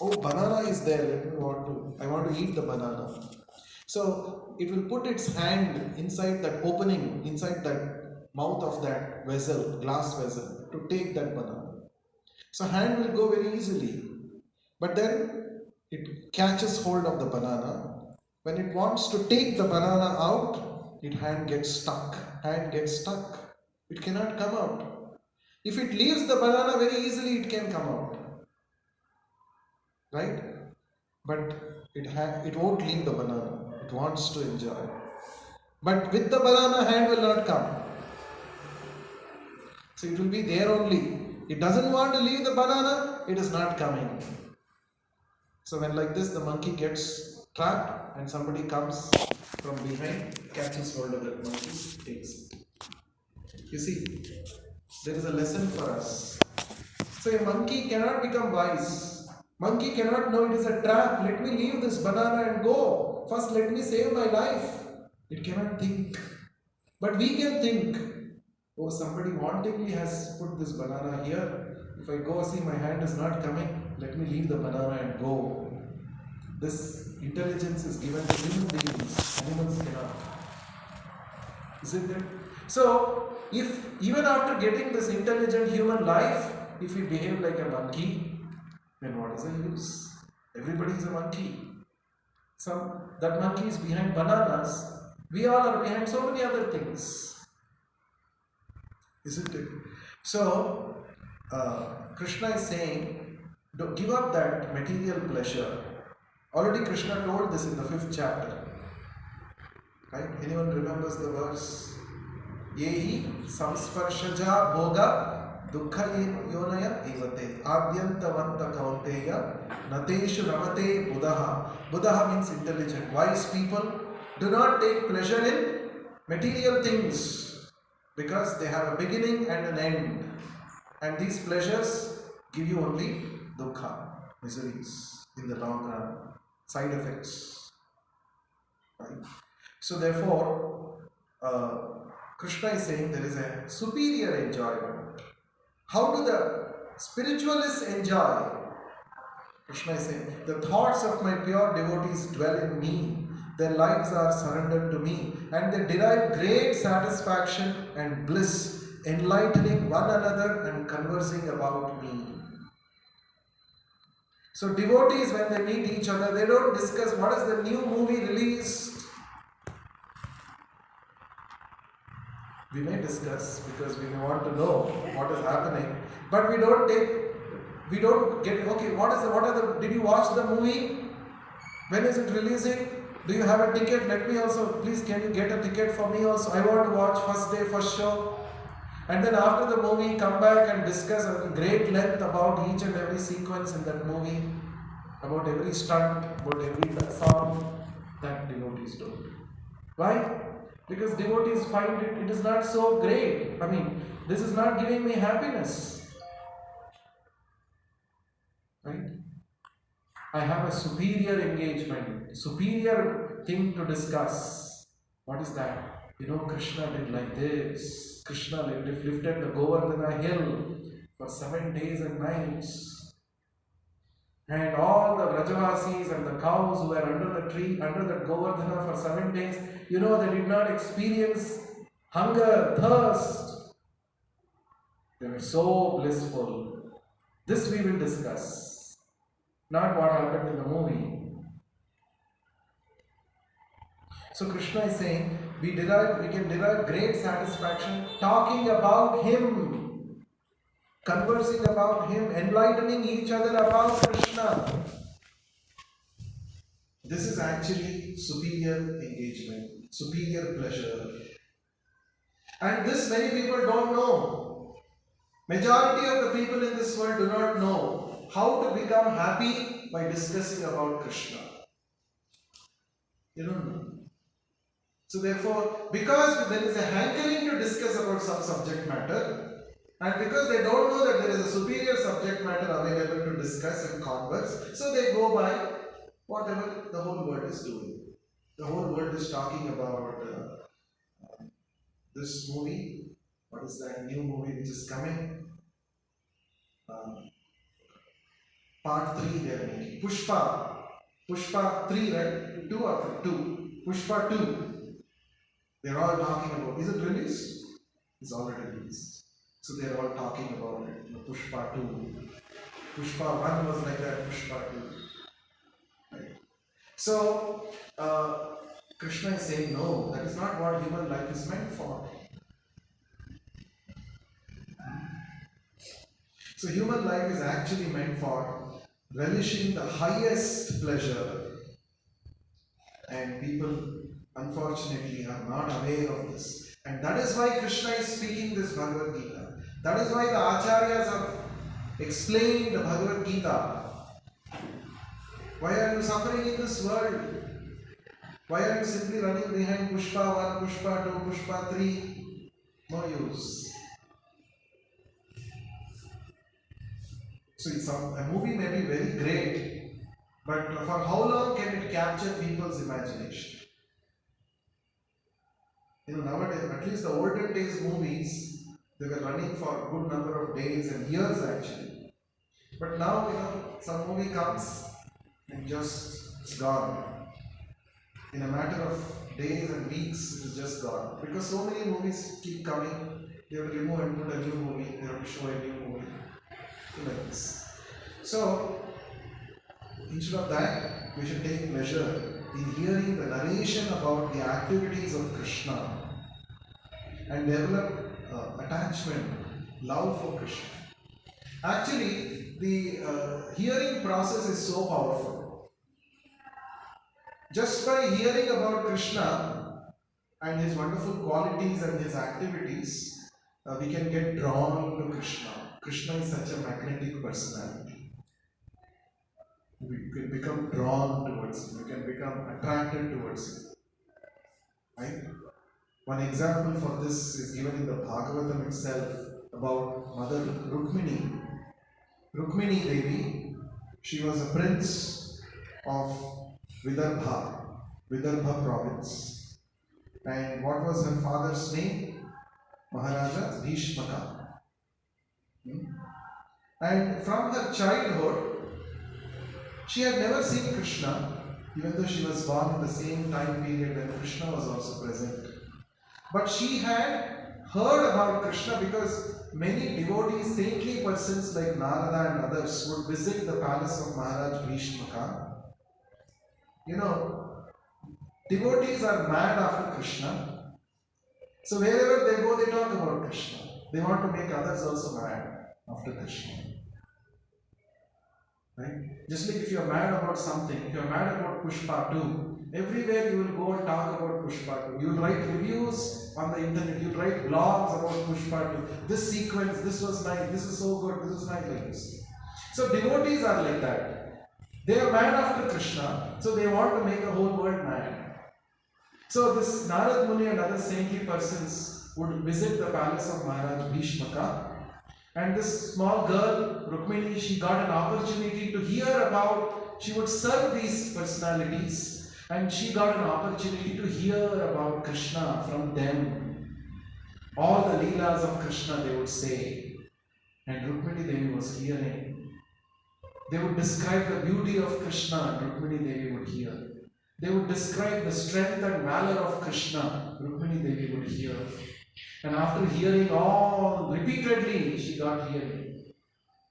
Oh, banana is there. I want to eat the banana. So it will put its hand inside that opening, inside that mouth of that vessel, glass vessel, to take that banana. So hand will go very easily. But then it catches hold of the banana. When it wants to take the banana out, its hand gets stuck. Hand gets stuck. It cannot come out. If it leaves the banana very easily, it can come out. Right? But it won't leave the banana. It wants to enjoy. But with the banana, hand will not come. So it will be there only. It doesn't want to leave the banana, it is not coming. So when like this, the monkey gets trapped and somebody comes from behind, catches hold of that monkey, takes it. You see, there is a lesson for us. So a monkey cannot become wise. Monkey cannot know it is a trap. Let me leave this banana and go. First let me save my life. It cannot think. But we can think. Oh, somebody wantingly has put this banana here. If I go see my hand is not coming, let me leave the banana and go. This intelligence is given to human beings. Animals cannot. Isn't it? So, if even after getting this intelligent human life, if we behave like a monkey, then what is the use? Everybody is a monkey. That monkey is behind bananas. We all are behind so many other things. Isn't it? So, Krishna is saying, don't give up that material pleasure. Already Krishna told this in the 5th chapter. Right? Anyone remembers the verse? Yehi samsparshaja bhoga dukkha yonaya evate adyantavanta kaunteya nateshu ramate buddha. Buddha means intelligent. Wise people do not take pleasure in material things because they have a beginning and an end. And these pleasures give you only dukkha, miseries in the long run, side effects. Right? So therefore, Krishna is saying there is a superior enjoyment. How do the spiritualists enjoy? Krishna is saying, the thoughts of my pure devotees dwell in me. Their lives are surrendered to me, and they derive great satisfaction and bliss, enlightening one another and conversing about me. So devotees, when they meet each other, they don't discuss what is the new movie released. We may discuss because we may want to know what is happening, but we don't get, okay, did you watch the movie? When is it releasing? Do you have a ticket? Let me also, please can you get a ticket for me also? I want to watch first day, first show. And then after the movie, come back and discuss at great length about each and every sequence in that movie, about every stunt, about every song. That devotees don't. Why? Because devotees find it is not so great. I mean, this is not giving me happiness. Right? I have a superior engagement, superior thing to discuss. What is that? Krishna did like this. Krishna lifted the Govardhana hill for 7 days and nights. And all the Vrajavasis and the cows who were under the tree, under the Govardhana for 7 days, they did not experience hunger, thirst. They were so blissful. This we will discuss. Not what happened in the movie. So Krishna is saying, we can derive great satisfaction talking about Him, conversing about Him, enlightening each other about Krishna. This is actually superior engagement, superior pleasure. And this many people don't know. Majority of the people in this world do not know how to become happy by discussing about Krishna. You don't know. So therefore, because there is a hankering to discuss about some subject matter, And because they don't know that there is a superior subject matter available to discuss and converse, so they go by whatever the whole world is doing. The whole world is talking about this movie. What is that new movie which is coming? Part 3 they are making. Pushpa 3, right? 2 or 2. Pushpa 2. They're all talking about. Is it released? It's already released. So they're all talking about it. Pushpa 2. Pushpa 1 was like that, Pushpa 2. Right? So, Krishna is saying, no, that is not what human life is meant for. So, human life is actually meant for relishing the highest pleasure. And people, unfortunately, are not aware of this. And that is why Krishna is speaking this Bhagavad Gita. That is why the Acharyas have explained the Bhagavad Gita. Why are you suffering in this world? Why are you simply running behind Pushpa 1, Pushpa 2, Pushpa 3? No use. So a movie may be very great, but for how long can it capture people's imagination? Nowadays, at least the olden days movies, they were running for a good number of days and years actually. But now, some movie comes and just it's gone. In a matter of days and weeks, it is just gone. Because so many movies keep coming, they will remove and put a new movie, they have to show a new movie. Like this. So, instead of that, we should take pleasure in hearing the narration about the activities of Krishna and develop attachment, love for Krishna. Actually, the hearing process is so powerful. Just by hearing about Krishna and his wonderful qualities and his activities, we can get drawn to Krishna. Krishna is such a magnetic personality. We can become drawn towards him. We can become attracted towards him. Right? One example for this is given in the Bhagavatam itself about Mother Rukmini. Rukmini Devi, she was a prince of Vidarbha province. And what was her father's name? Maharaja Bhishmaka. And from her childhood, she had never seen Krishna, even though she was born in the same time period when Krishna was also present. But she had heard about Krishna because many devotees, saintly persons like Narada and others would visit the palace of Maharaj Bhishmaka. Devotees are mad after Krishna. So wherever they go, they talk about Krishna. They want to make others also mad after Krishna. Right? Just like if you are mad about something, if you are mad about Pushpa 2, everywhere you will go and talk about Pushpa 2. You will write reviews on the internet, you will write blogs about Pushpa 2. This sequence, this was nice, this is so good, this is nice, like this. So devotees are like that. They are mad after Krishna, so they want to make the whole world mad. So this Narad Muni and other saintly persons would visit the palace of Maharaj Bhishmaka. And this small girl, Rukmini, she got an opportunity to hear about, she would serve these personalities, and she got an opportunity to hear about Krishna from them. All the leelas of Krishna they would say. And Rukmini Devi was hearing. They would describe the beauty of Krishna, and Rukmini Devi would hear. They would describe the strength and valor of Krishna, Rukmini Devi would hear. And after hearing all repeatedly, she got hearing.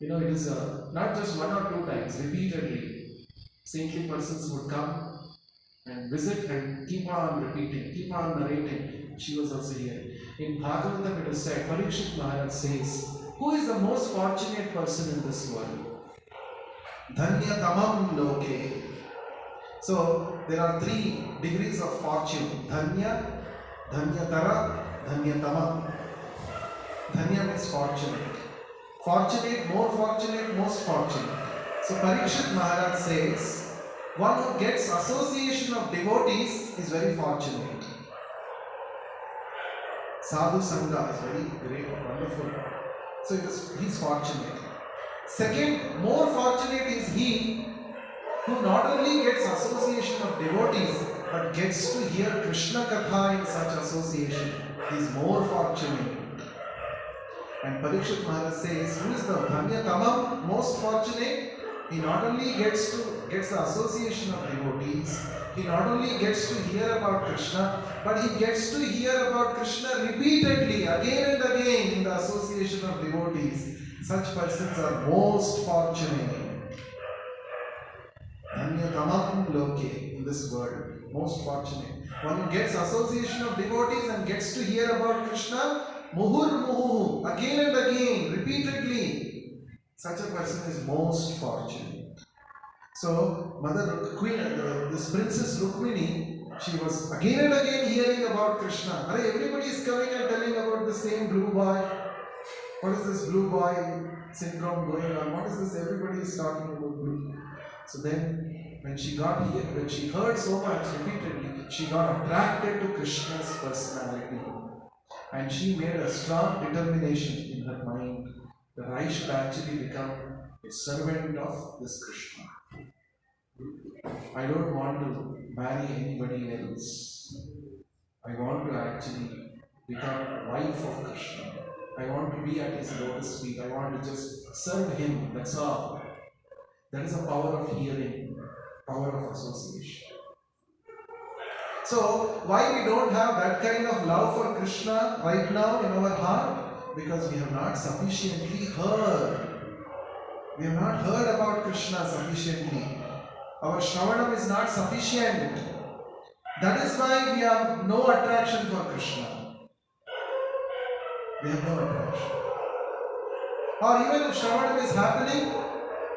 It is not just one or two times, repeatedly. Saintly persons would come and visit and keep on repeating, keep on narrating. She was also hearing. In Bhagavatam it is said, Parikshit Maharaj says, who is the most fortunate person in this world? Dhanya tamam loke. So there are 3 degrees of fortune. Dhanya, Dhanyatara, Dhanyatama. Dhanya means fortunate. Fortunate, more fortunate, most fortunate. So Parikshit Maharaj says, one who gets association of devotees is very fortunate. Sadhu Sangha is very great, wonderful. So he's fortunate. Second, more fortunate is he who not only gets association of devotees but gets to hear Krishna Katha in such association. He is more fortunate. And Parikshit Maharaj says, who is the Dhanyatamam, most fortunate? He not only gets the association of devotees, he not only gets to hear about Krishna, but he gets to hear about Krishna repeatedly, again and again in the association of devotees. Such persons are most fortunate. Dhanyatamam loke, in this world, most fortunate. One who gets association of devotees and gets to hear about Krishna, muhur muhu, again and again, repeatedly. Such a person is most fortunate. So, this Princess Rukmini, she was again and again hearing about Krishna. Everybody is coming and telling about the same blue boy. What is this blue boy syndrome going on? What is this? Everybody is talking about blue. So then, when she heard so much repeatedly, she got attracted to Krishna's personality. And she made a strong determination in her mind that I should actually become a servant of this Krishna. I don't want to marry anybody else. I want to actually become a wife of Krishna. I want to be at his lotus feet. I want to just serve him. That's all. That is the power of hearing, power of association. So, why we don't have that kind of love for Krishna right now in our heart? Because we have not sufficiently heard. We have not heard about Krishna sufficiently. Our Shravanam is not sufficient. That is why we have no attraction for Krishna. We have no attraction. Or even if Shravanam is happening,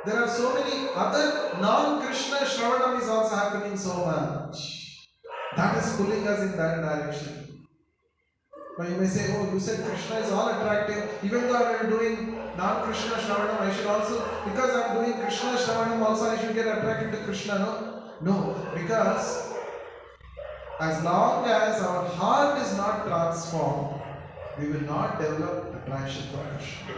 there are so many other non-Krishna Shravanam is also happening so much. That is pulling us in that direction. But you may say, oh, you said Krishna is all attractive. Even though I am doing non-Krishna Shravanam, I should also, because I am doing Krishna Shravanam also, I should get attracted to Krishna. No, because as long as our heart is not transformed, we will not develop attraction for Krishna.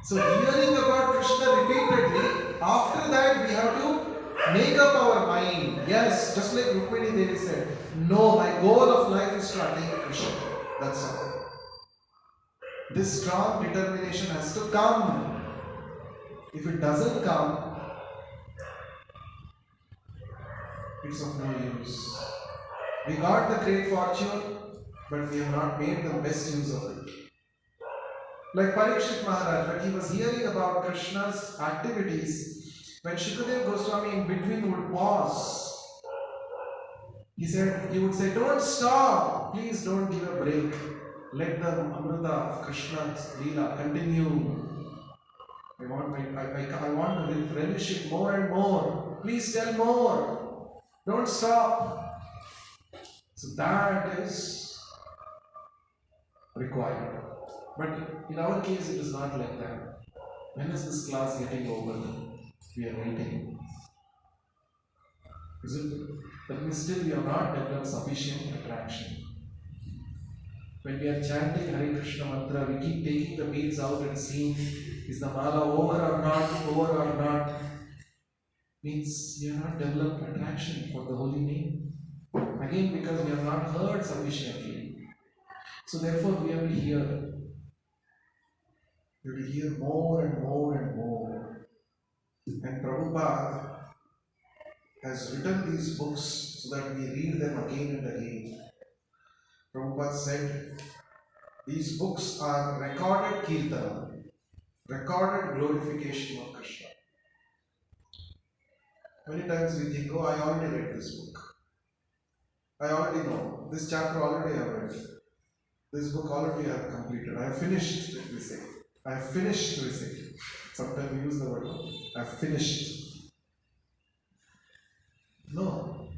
So hearing about Krishna repeatedly, after that we have to make up our mind. Yes, just like Rukmini Devi said, no, my goal of life is to attain Krishna. That's all. This strong determination has to come. If it doesn't come, it's of no use. We got the great fortune, but we have not made the best use of it. Like Parikshit Maharaj, when he was hearing about Krishna's activities, when Shukadeva Goswami in between would pause, he would say, don't stop, please don't give a break. Let the Amrita of Krishna's Leela continue. I want to relish it more and more. Please tell more. Don't stop. So that is required. But in our case, it is not like that. When is this class getting over? We are waiting. Isn't it? That means still we have not developed sufficient attraction. When we are chanting Hare Krishna mantra, we keep taking the beads out and seeing, is the mala over or not? Means we have not developed attraction for the holy name. Again, because we have not heard sufficiently. So therefore we have to hear. We have to hear more and more and more. And Prabhupada has written these books so that we read them again and again. Prabhupada said, these books are recorded kirtana, recorded glorification of Krishna. Many times we think, oh, I already read this book. I already know. This chapter already I have read. This book already I have completed. I have finished, let me say. I have finished, we say. Sometimes we use the word, I have finished. No.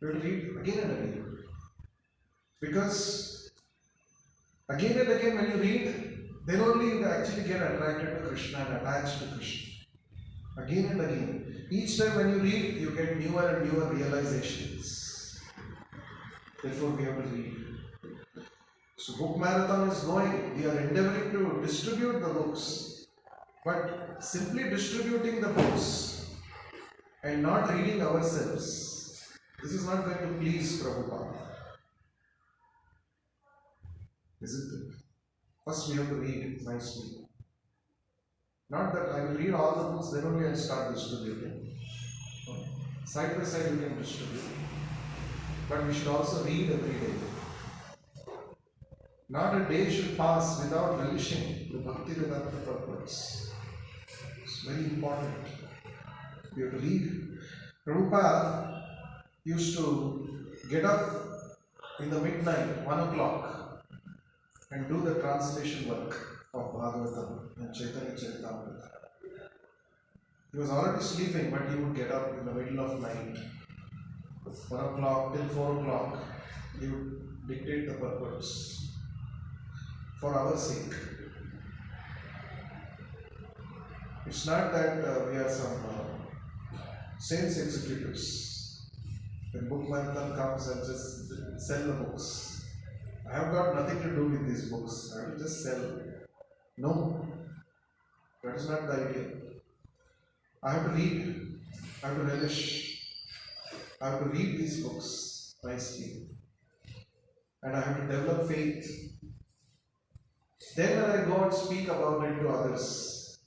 We have to read again and again. Because again and again when you read, then only you actually get attracted to Krishna and attached to Krishna. Again and again. Each time when you read, you get newer and newer realizations. Therefore we have to read. So book marathon is going. We are endeavoring to distribute the books. But simply distributing the books and not reading ourselves, this is not going to please Prabhupada. Isn't it? First we have to read nicely. Not that I will read all the books, then only I will start distributing. Side by side we can distribute. But we should also read every day. Not a day should pass without relishing the Bhakti Vedanta purpose. It's very important. We have to read. Prabhupada used to get up in the midnight, 1 o'clock, and do the translation work of Bhagavatam and Chaitanya Charitamrita. He was already sleeping, but he would get up in the middle of night, 1 o'clock till 4 o'clock. He would dictate the purpose for our sake. It's not that we are some sales executives. When book marathon comes, and just sell the books. I have got nothing to do with these books. I will just sell. No, that is not the idea. I have to read. I have to relish. I have to read these books nicely. And I have to develop faith. Then when I go and speak about it to others,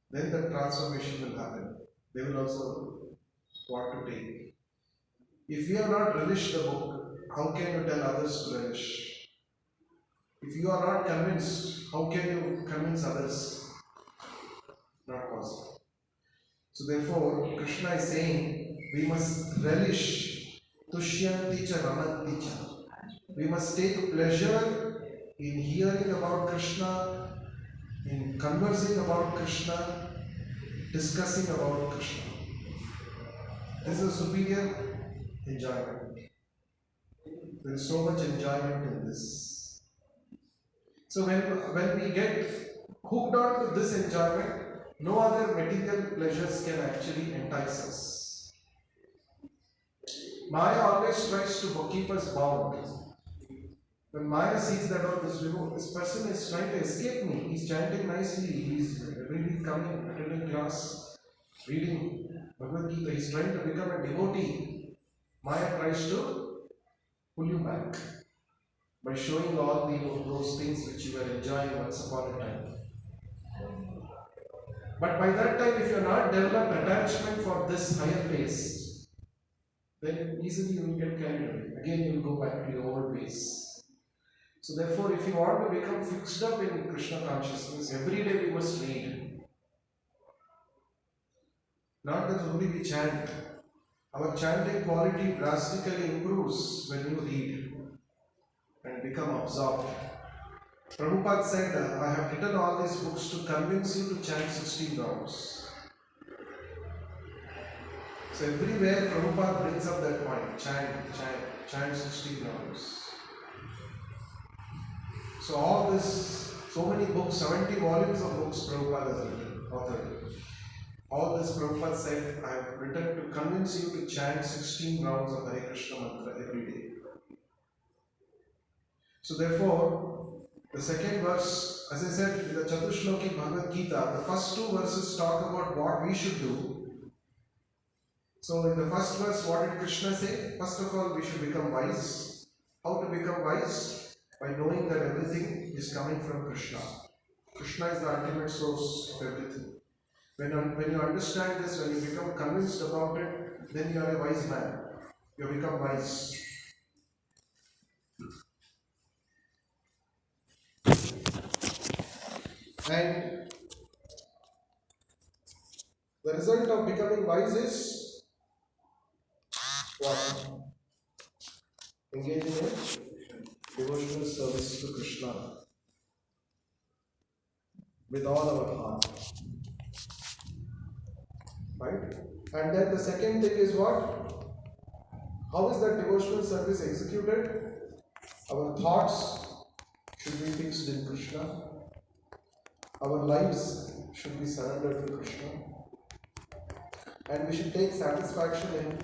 then the transformation will happen. They will also want to take. If you have not relished the book, how can you tell others to relish? If you are not convinced, how can you convince others? Not possible. So therefore, Krishna is saying, we must relish tushyanti cha ramanti cha. We must take pleasure in hearing about Krishna, in conversing about Krishna, discussing about Krishna. This is a superior enjoyment. There is so much enjoyment in this. So when we get hooked on to this enjoyment, no other material pleasures can actually entice us. Maya always tries to keep us bound. When Maya sees that this person is trying to escape me, he's chanting nicely, he's really coming, attending class, reading Bhagavad Gita, he's trying to become a devotee. Maya tries to pull you back by showing all those things which you were enjoying once upon a time. But by that time, if you are not developed attachment for this higher pace, then easily you will get carried away. Again, you will go back to your old ways. So therefore, if you want to become fixed up in Krishna consciousness, every day we must read. Not that only we chant. Our chanting quality drastically improves when you read and become absorbed. Prabhupada said, I have written all these books to convince you to chant 16 rounds. So everywhere Prabhupada brings up that point, chant 16 rounds. So all this, so many books, 70 volumes of books Prabhupada has written, authored. All this Prabhupada said, I have written to convince you to chant 16 rounds of Hare Krishna mantra every day. So therefore, the second verse, as I said, in the Chatushloki Bhagavad Gita, the first two verses talk about what we should do. So in the first verse, what did Krishna say? First of all, we should become wise. How to become wise? By knowing that everything is coming from Krishna. Krishna is the ultimate source of everything. When you understand this, when you become convinced about it, then you are a wise man. You become wise. And the result of becoming wise is what? Engaging in devotional service to Krishna with all our heart. Right? And then the second thing is what? How is that devotional service executed? Our thoughts should be fixed in Krishna. Our lives should be surrendered to Krishna. And we should take satisfaction in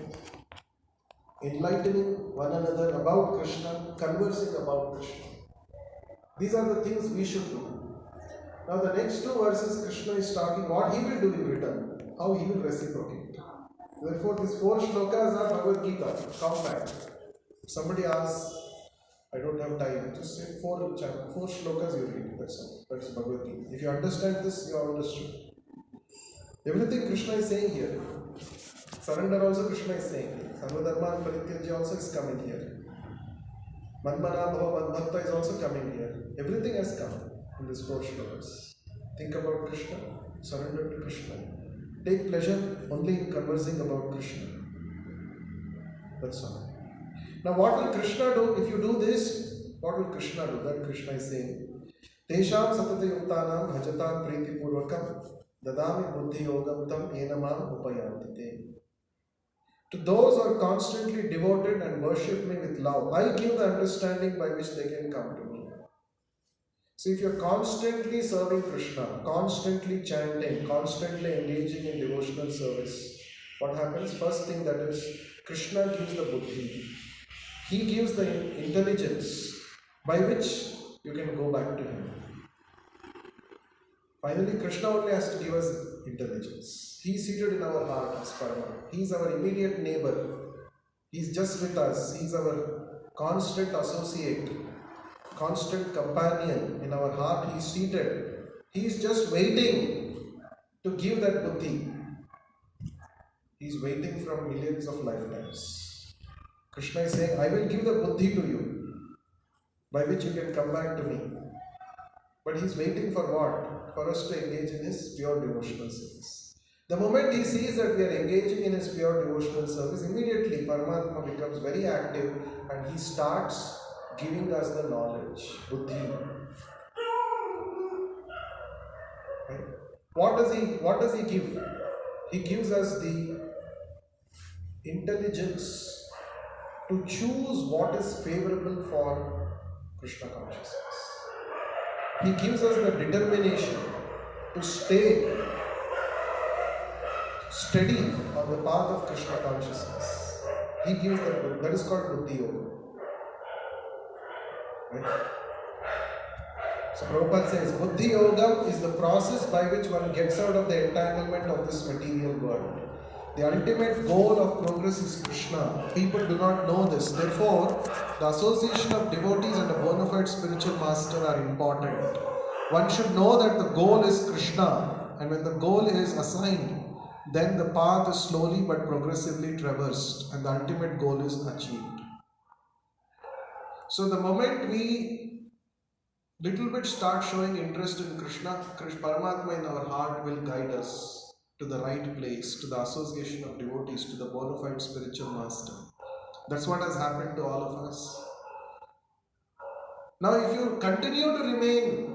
enlightening one another about Krishna, conversing about Krishna. These are the things we should do. Now the next two verses, Krishna is talking what he will do in return, how he will reciprocate. Therefore, these four shlokas are Bhagavad Gita, compact. If somebody asks, I don't have time, just say four shlokas you read, that's all. That's Bhagavad Gita. If you understand this, you have understood. Everything Krishna is saying here. Surrender also Krishna is saying here. Sarvadharman Parityajya also is coming here. Manmana Bhava Madbhakta is also coming here. Everything has come in these four shlokas. Think about Krishna, surrender to Krishna. Take pleasure only in conversing about Krishna. That's all. Now what will Krishna do if you do this? What will Krishna do? That Krishna is saying, Tesham satata yuktanam bhajatam priti purvakam dadami buddhi yogam tam enamam upayantate. To those who are constantly devoted and worship me with love, I give the understanding by which they can come to me. So if you're constantly serving Krishna, constantly chanting, constantly engaging in devotional service, what happens? First thing that is, Krishna gives the buddhi. He gives the intelligence by which you can go back to him. Finally, Krishna only has to give us intelligence. He is seated in our heart as Parama. He is our immediate neighbor. He is just with us. He is our constant associate, constant companion in our heart. He is seated. He is just waiting to give that buddhi. He is waiting from millions of lifetimes. Krishna is saying, I will give the buddhi to you, by which you can come back to me. But he is waiting for what? For us to engage in his pure devotional service. The moment he sees that we are engaging in his pure devotional service, immediately Paramatma becomes very active and he starts giving us the knowledge, buddhi. Right? What does he give? He gives us the intelligence to choose what is favorable for Krishna consciousness. He gives us the determination to stay steady on the path of Krishna consciousness. He gives that is called Buddhi Yoga. Right? So Prabhupada says, Buddhi Yoga is the process by which one gets out of the entanglement of this material world. The ultimate goal of progress is Krishna. People do not know this. Therefore, the association of devotees and a bona fide spiritual master are important. One should know that the goal is Krishna, and when the goal is assigned, then the path is slowly but progressively traversed, and the ultimate goal is achieved. So the moment we little bit start showing interest in Krishna, Paramatma in our heart will guide us to the right place, to the association of devotees, to the bona fide spiritual master. That's what has happened to all of us. Now if you continue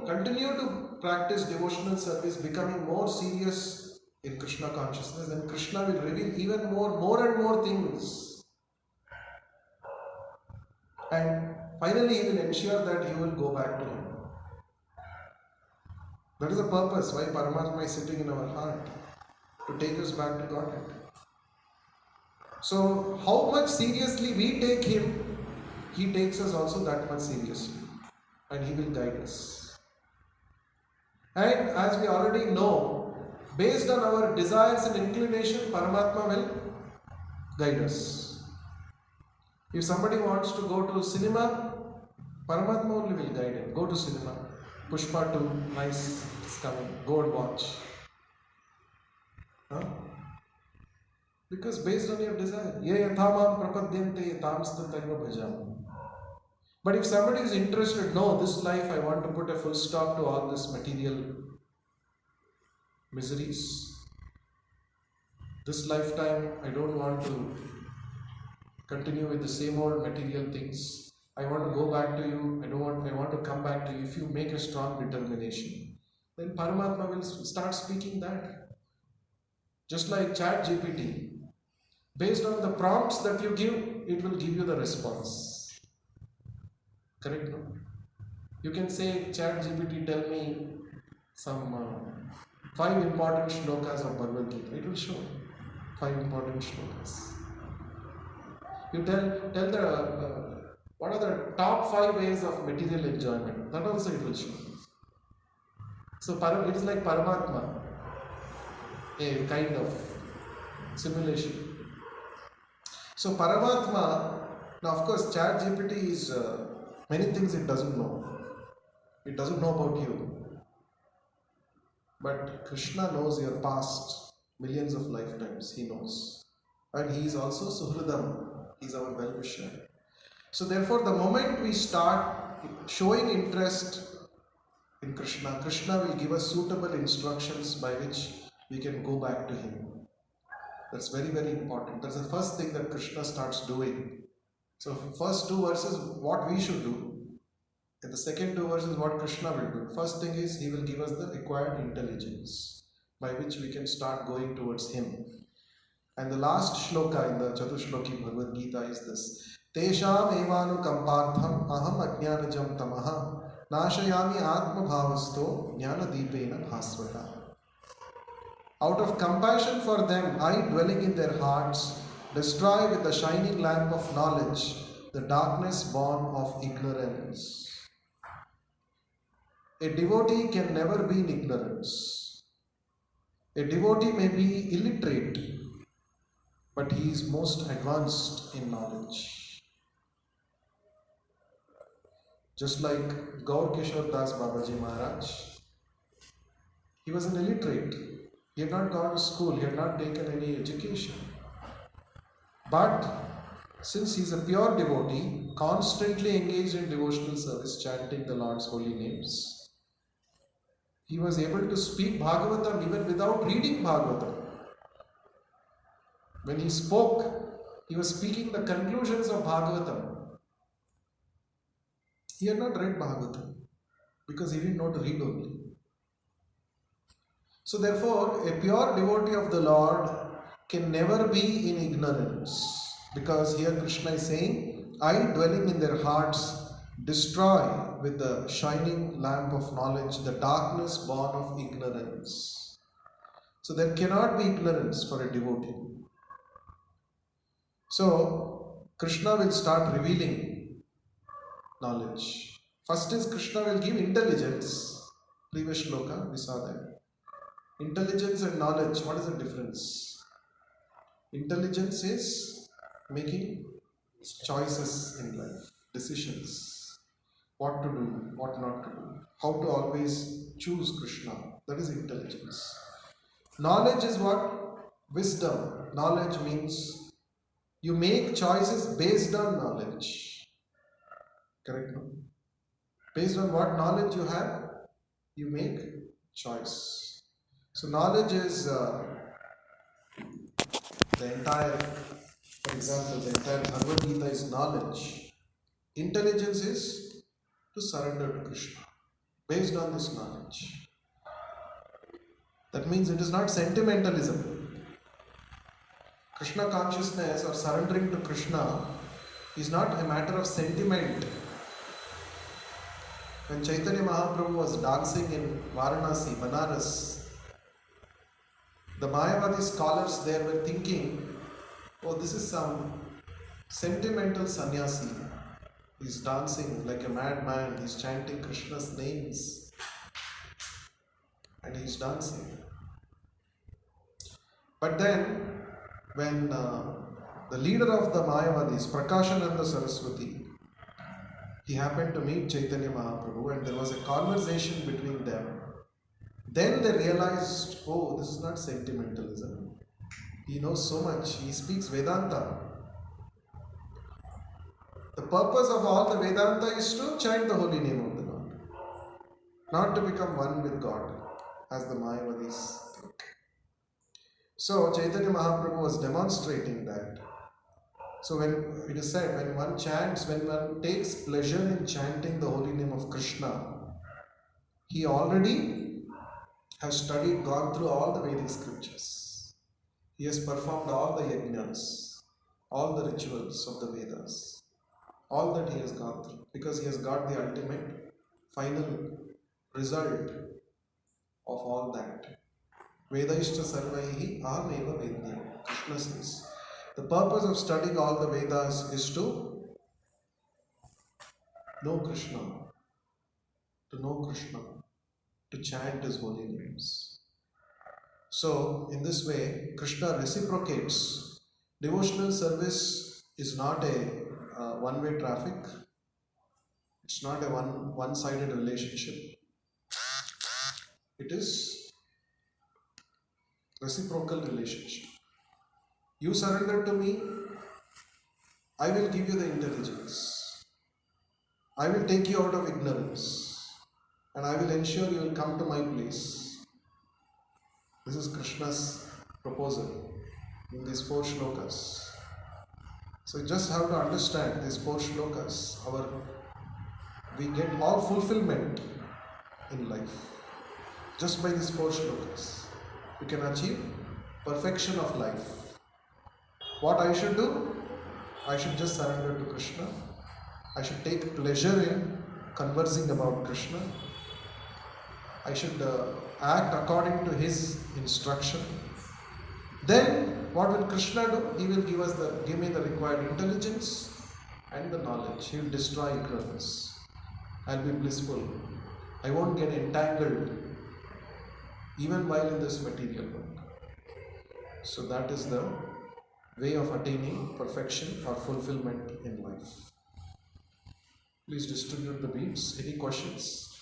to practice devotional service, becoming more serious in Krishna consciousness, then Krishna will reveal even more and more things. And finally he will ensure that you will go back to him. That is the purpose why Paramatma is sitting in our heart, to take us back to Godhead. So how much seriously we take him, he takes us also that much seriously, and he will guide us. And as we already know, based on our desires and inclination, Paramatma will guide us. If somebody wants to go to cinema, Paramatma only will guide him. Go to cinema. Pushpa 2, nice, it's coming. Go and watch. Huh? Because based on your desire. Ye yathamam prapadyante tamstataiva bhajam. But if somebody is interested, no, this life I want to put a full stop to all this material miseries. This lifetime I don't want to continue with the same old material things. I want to go back to you. I want to come back to you. If you make a strong determination, then Paramatma will start speaking that. Just like ChatGPT. Based on the prompts that you give, it will give you the response. Correct, no? You can say, ChatGPT, tell me some 5 important shlokas of Bhagavad Gita. It will show 5 important shlokas. You tell the What are the top 5 ways of material enjoyment? That also it will show. So it is like Paramatma, a kind of simulation. So Paramatma, now of course ChatGPT is many things it doesn't know. It doesn't know about you. But Krishna knows your past millions of lifetimes. He knows. And he is also Suhridam. He is our well-wisher. So therefore, the moment we start showing interest in Krishna, Krishna will give us suitable instructions by which we can go back to him. That's very, very important. That's the first thing that Krishna starts doing. So first 2 verses, what we should do. And the second 2 verses, what Krishna will do. First thing is, he will give us the required intelligence by which we can start going towards him. And the last shloka in the Chatushloki Bhagavad Gita is this. Tesham evanu kampartham aham ajnanajam tamaha nashayami atma bhavasto jnana deepena bhasvata. Out of compassion for them, I, dwelling in their hearts, destroy with the shining lamp of knowledge the darkness born of ignorance. A devotee can never be in ignorance. A devotee may be illiterate, but he is most advanced in knowledge. Just like Gaur Kishore Das Babaji Maharaj, he was an illiterate. He had not gone to school, he had not taken any education. But since he is a pure devotee, constantly engaged in devotional service, chanting the Lord's holy names, he was able to speak Bhagavatam even without reading Bhagavatam. When he spoke, he was speaking the conclusions of Bhagavatam. He had not read Bhagavatam because he didn't know to read only. So therefore, a pure devotee of the Lord can never be in ignorance. Because here Krishna is saying, I, dwelling in their hearts, destroy with the shining lamp of knowledge the darkness born of ignorance. So there cannot be ignorance for a devotee. So Krishna will start revealing knowledge. First is Krishna will give intelligence. Previous shloka, we saw that. Intelligence and knowledge, what is the difference? Intelligence is making choices in life, decisions. What to do, what not to do. How to always choose Krishna. That is intelligence. Knowledge is what? Wisdom. Knowledge means you make choices based on knowledge. Correct? No? Based on what knowledge you have, you make choice. So knowledge is the entire, for example, the entire Bhagavad Gita is knowledge. Intelligence is to surrender to Krishna based on this knowledge. That means it is not sentimentalism. Krishna consciousness or surrendering to Krishna is not a matter of sentiment. When Chaitanya Mahaprabhu was dancing in Varanasi, Banaras, the Mayavadi scholars there were thinking, oh, this is some sentimental sannyasi. He's dancing like a madman, he's chanting Krishna's names and he's dancing. But then, when the leader of the Mayavadis, Prakashananda Saraswati, he happened to meet Chaitanya Mahaprabhu and there was a conversation between them. Then they realized, oh, this is not sentimentalism. He knows so much, he speaks Vedanta. The purpose of all the Vedanta is to chant the holy name of the Lord, not to become one with God, as the Mayavadis think. So Chaitanya Mahaprabhu was demonstrating that. So when it is said, when one chants, when one takes pleasure in chanting the holy name of Krishna, he already has studied, gone through all the Vedic scriptures. He has performed all the yajnas, all the rituals of the Vedas. All that he has gone through, because he has got the ultimate, final result of all that. Vedaishta sarvaihi aham vedya. Krishna says, the purpose of studying all the Vedas is to know Krishna, to know Krishna, to chant his holy names. So, in this way, Krishna reciprocates. Devotional service is not a one-way traffic. It's not a one-sided relationship. It is reciprocal relationship. You surrender to me, I will give you the intelligence. I will take you out of ignorance, and I will ensure you will come to my place. This is Krishna's proposal in these 4 shlokas. So you just have to understand these 4 shlokas. We get all fulfillment in life just by these 4 shlokas. We can achieve perfection of life. What I should do? I should just surrender to Krishna. I should take pleasure in conversing about Krishna. I should act according to his instruction. Then what will Krishna do? He will give me the required intelligence and the knowledge. He will destroy ignorance. I'll be blissful. I won't get entangled even while in this material world. So that is the way of attaining perfection or fulfillment in life. Please distribute the beads. Any questions?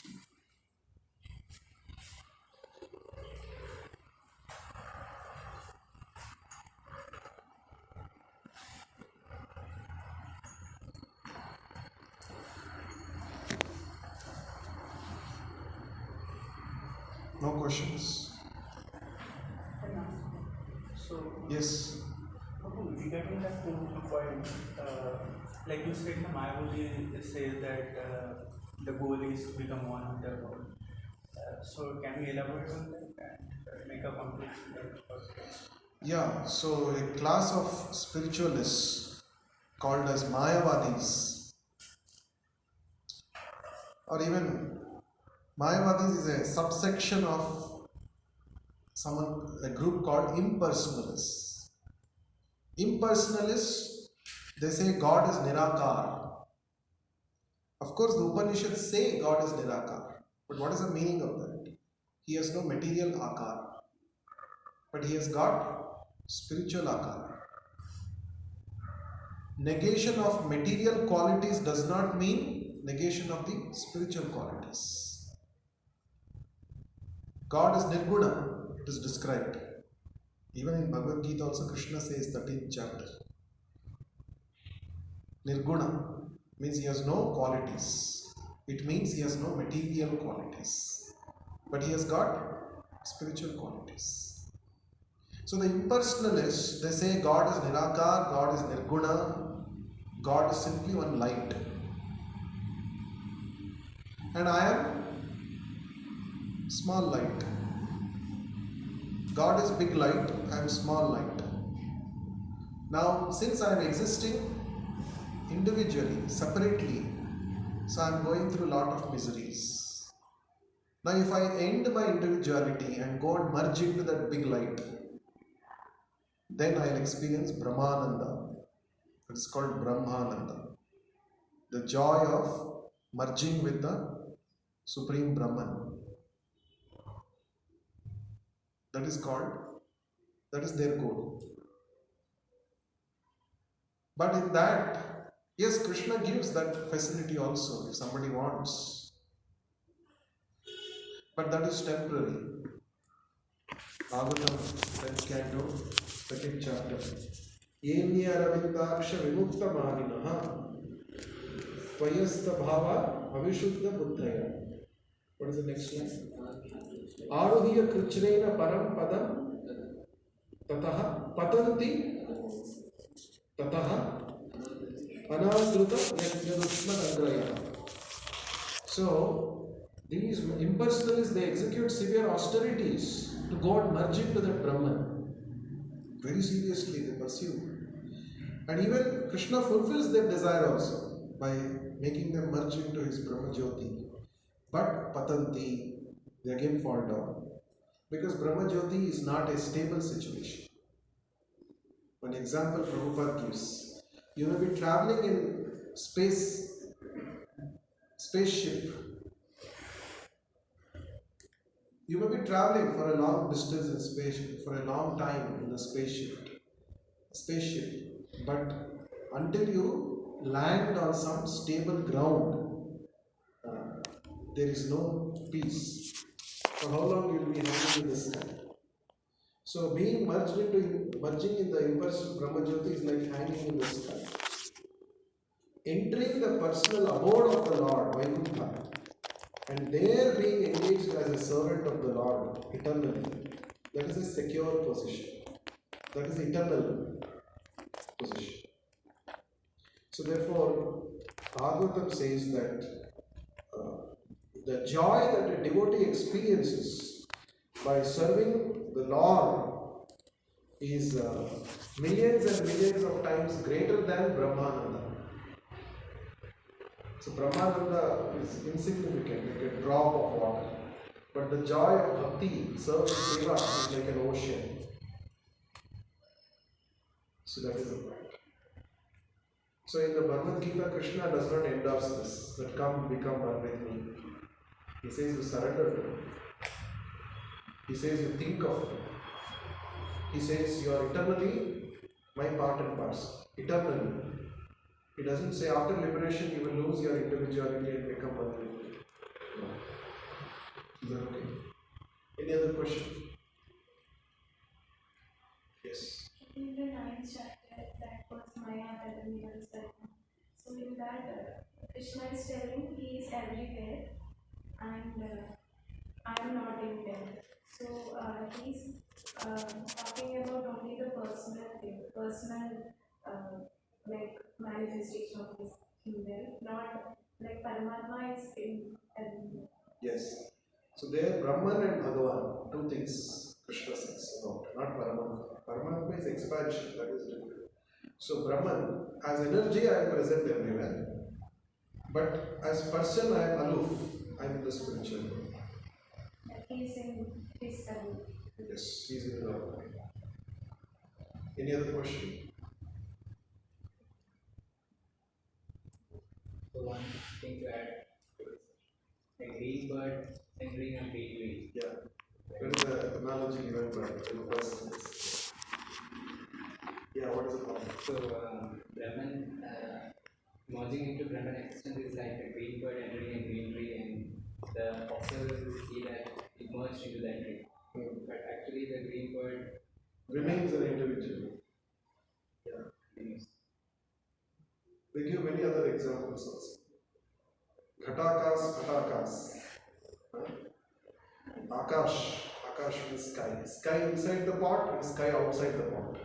No questions? So, Yes. regarding that point, like you said, Mayavadi says that the goal is to become one with the world. So, can we elaborate on that and make a complete Yeah, so a class of spiritualists called as Mayavadis, or even Mayavadis is a subsection of a group called impersonalists. Impersonalists, they say God is Nirakar. Of course, the Upanishads say God is Nirakar, but what is the meaning of that? He has no material akar, but he has got spiritual akar. Negation of material qualities does not mean negation of the spiritual qualities. God is Nirguna, it is described. Even in Bhagavad Gita also Krishna says 13th chapter. Nirguna means he has no qualities. It means he has no material qualities. But he has got spiritual qualities. So the impersonalists, they say God is Nirakar, God is Nirguna, God is simply one light. And I am small light. God is big light, I am small light. Now, since I am existing individually, separately, so I am going through a lot of miseries. Now, if I end my individuality and go and merge into that big light, then I will experience Brahmananda. It's called Brahmananda. The joy of merging with the Supreme Brahman. That is their goal. But in that, yes, Krishna gives that facility also if somebody wants. But that is temporary. Bhagavatam 10th canto, 2nd chapter. Yemni aravindaksha vimukta maninaha tvayasta bhava avishuddha buddhaya. What is the next line? Aruhiya krichrena param padam tataha patanti tataha anadruta yajnadushma nagraya. So, these impersonalists, they execute severe austerities to go and merge into that Brahman. Very seriously they pursue. And even Krishna fulfills their desire also by making them merge into his Brahma Jyoti. But patanti, they again fall down. Because Brahma Jyoti is not a stable situation. One example Prabhupada gives. You may be traveling in space spaceship. You may be traveling for a long distance in spaceship, for a long time in the spaceship, but until you land on some stable ground, there is no peace. For how long you will be hanging in the sky? So being merging in the impersonal Brahmajyoti is like hanging in the sky. Entering the personal abode of the Lord, Vaikuntha, and there being engaged as a servant of the Lord eternally, that is a secure position. That is eternal position. So therefore, Bhagavatam says that the joy that a devotee experiences by serving the Lord is millions and millions of times greater than Brahmananda. So Brahmananda is insignificant, like a drop of water. But the joy of bhakti, service, seva is like an ocean. So that is the point. So in the Bhagavad Gita, Krishna does not endorse this, that come become one with me. He says you surrender to me. He says you think of me. He says you are eternally my part and parcel. Eternally. He doesn't say after liberation you will lose your individuality and become one with me. No. Is that okay? Any other question? Yes. In the ninth chapter, that was Maya that we were studying. So in that, Krishna is telling he is everywhere and I am not in there. So he's talking about only the personal like manifestation of his kingdom, not like Paramatma is in everywhere. Yes. So there Brahman and Bhagavan, two things Krishna says about, not Paramatma. Paramatma is expansion, that is different. So Brahman, as energy I am present everywhere, but as person I am aloof, I am in the spiritual world. He is in his study. Yes, he is in the Lord. Any other question? So one thing to add, a green bird entering a green tree. Yeah. What is the analogy given by the person? Yeah, what is the point? So Brahman merging into Brahman existence is like a green bird entering a green tree, and the observer will see that it merged into that tree. But actually, the green bird Remains an individual. Yeah. continues. They give many other examples also. Ghatakas. Akash is sky. Sky inside the pot and sky outside the pot.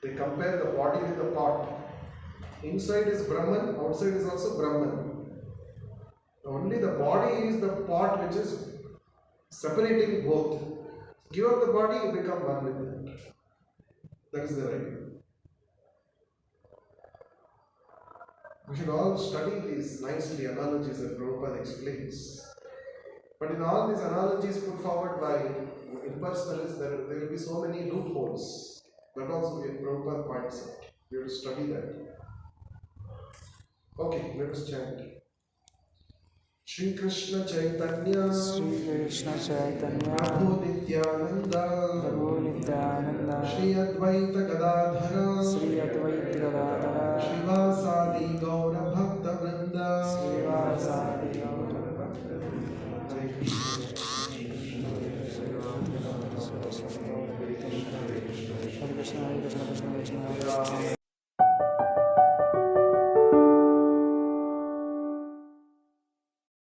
They compare the body with the pot. Inside is Brahman, outside is also Brahman. Only the body is the pot which is separating both. Give up the body, you become one with it. That is the idea. We should all study these nicely analogies that Prabhupada explains. But in all these analogies put forward by impersonalists, there will be so many loopholes. That also Prabhupada points out. We have to study that. Okay, let us chant. Shri Krishna Chaitanya Prabhu Nityananda Shri Advaita Gadadhara Shri Vasadi Gaura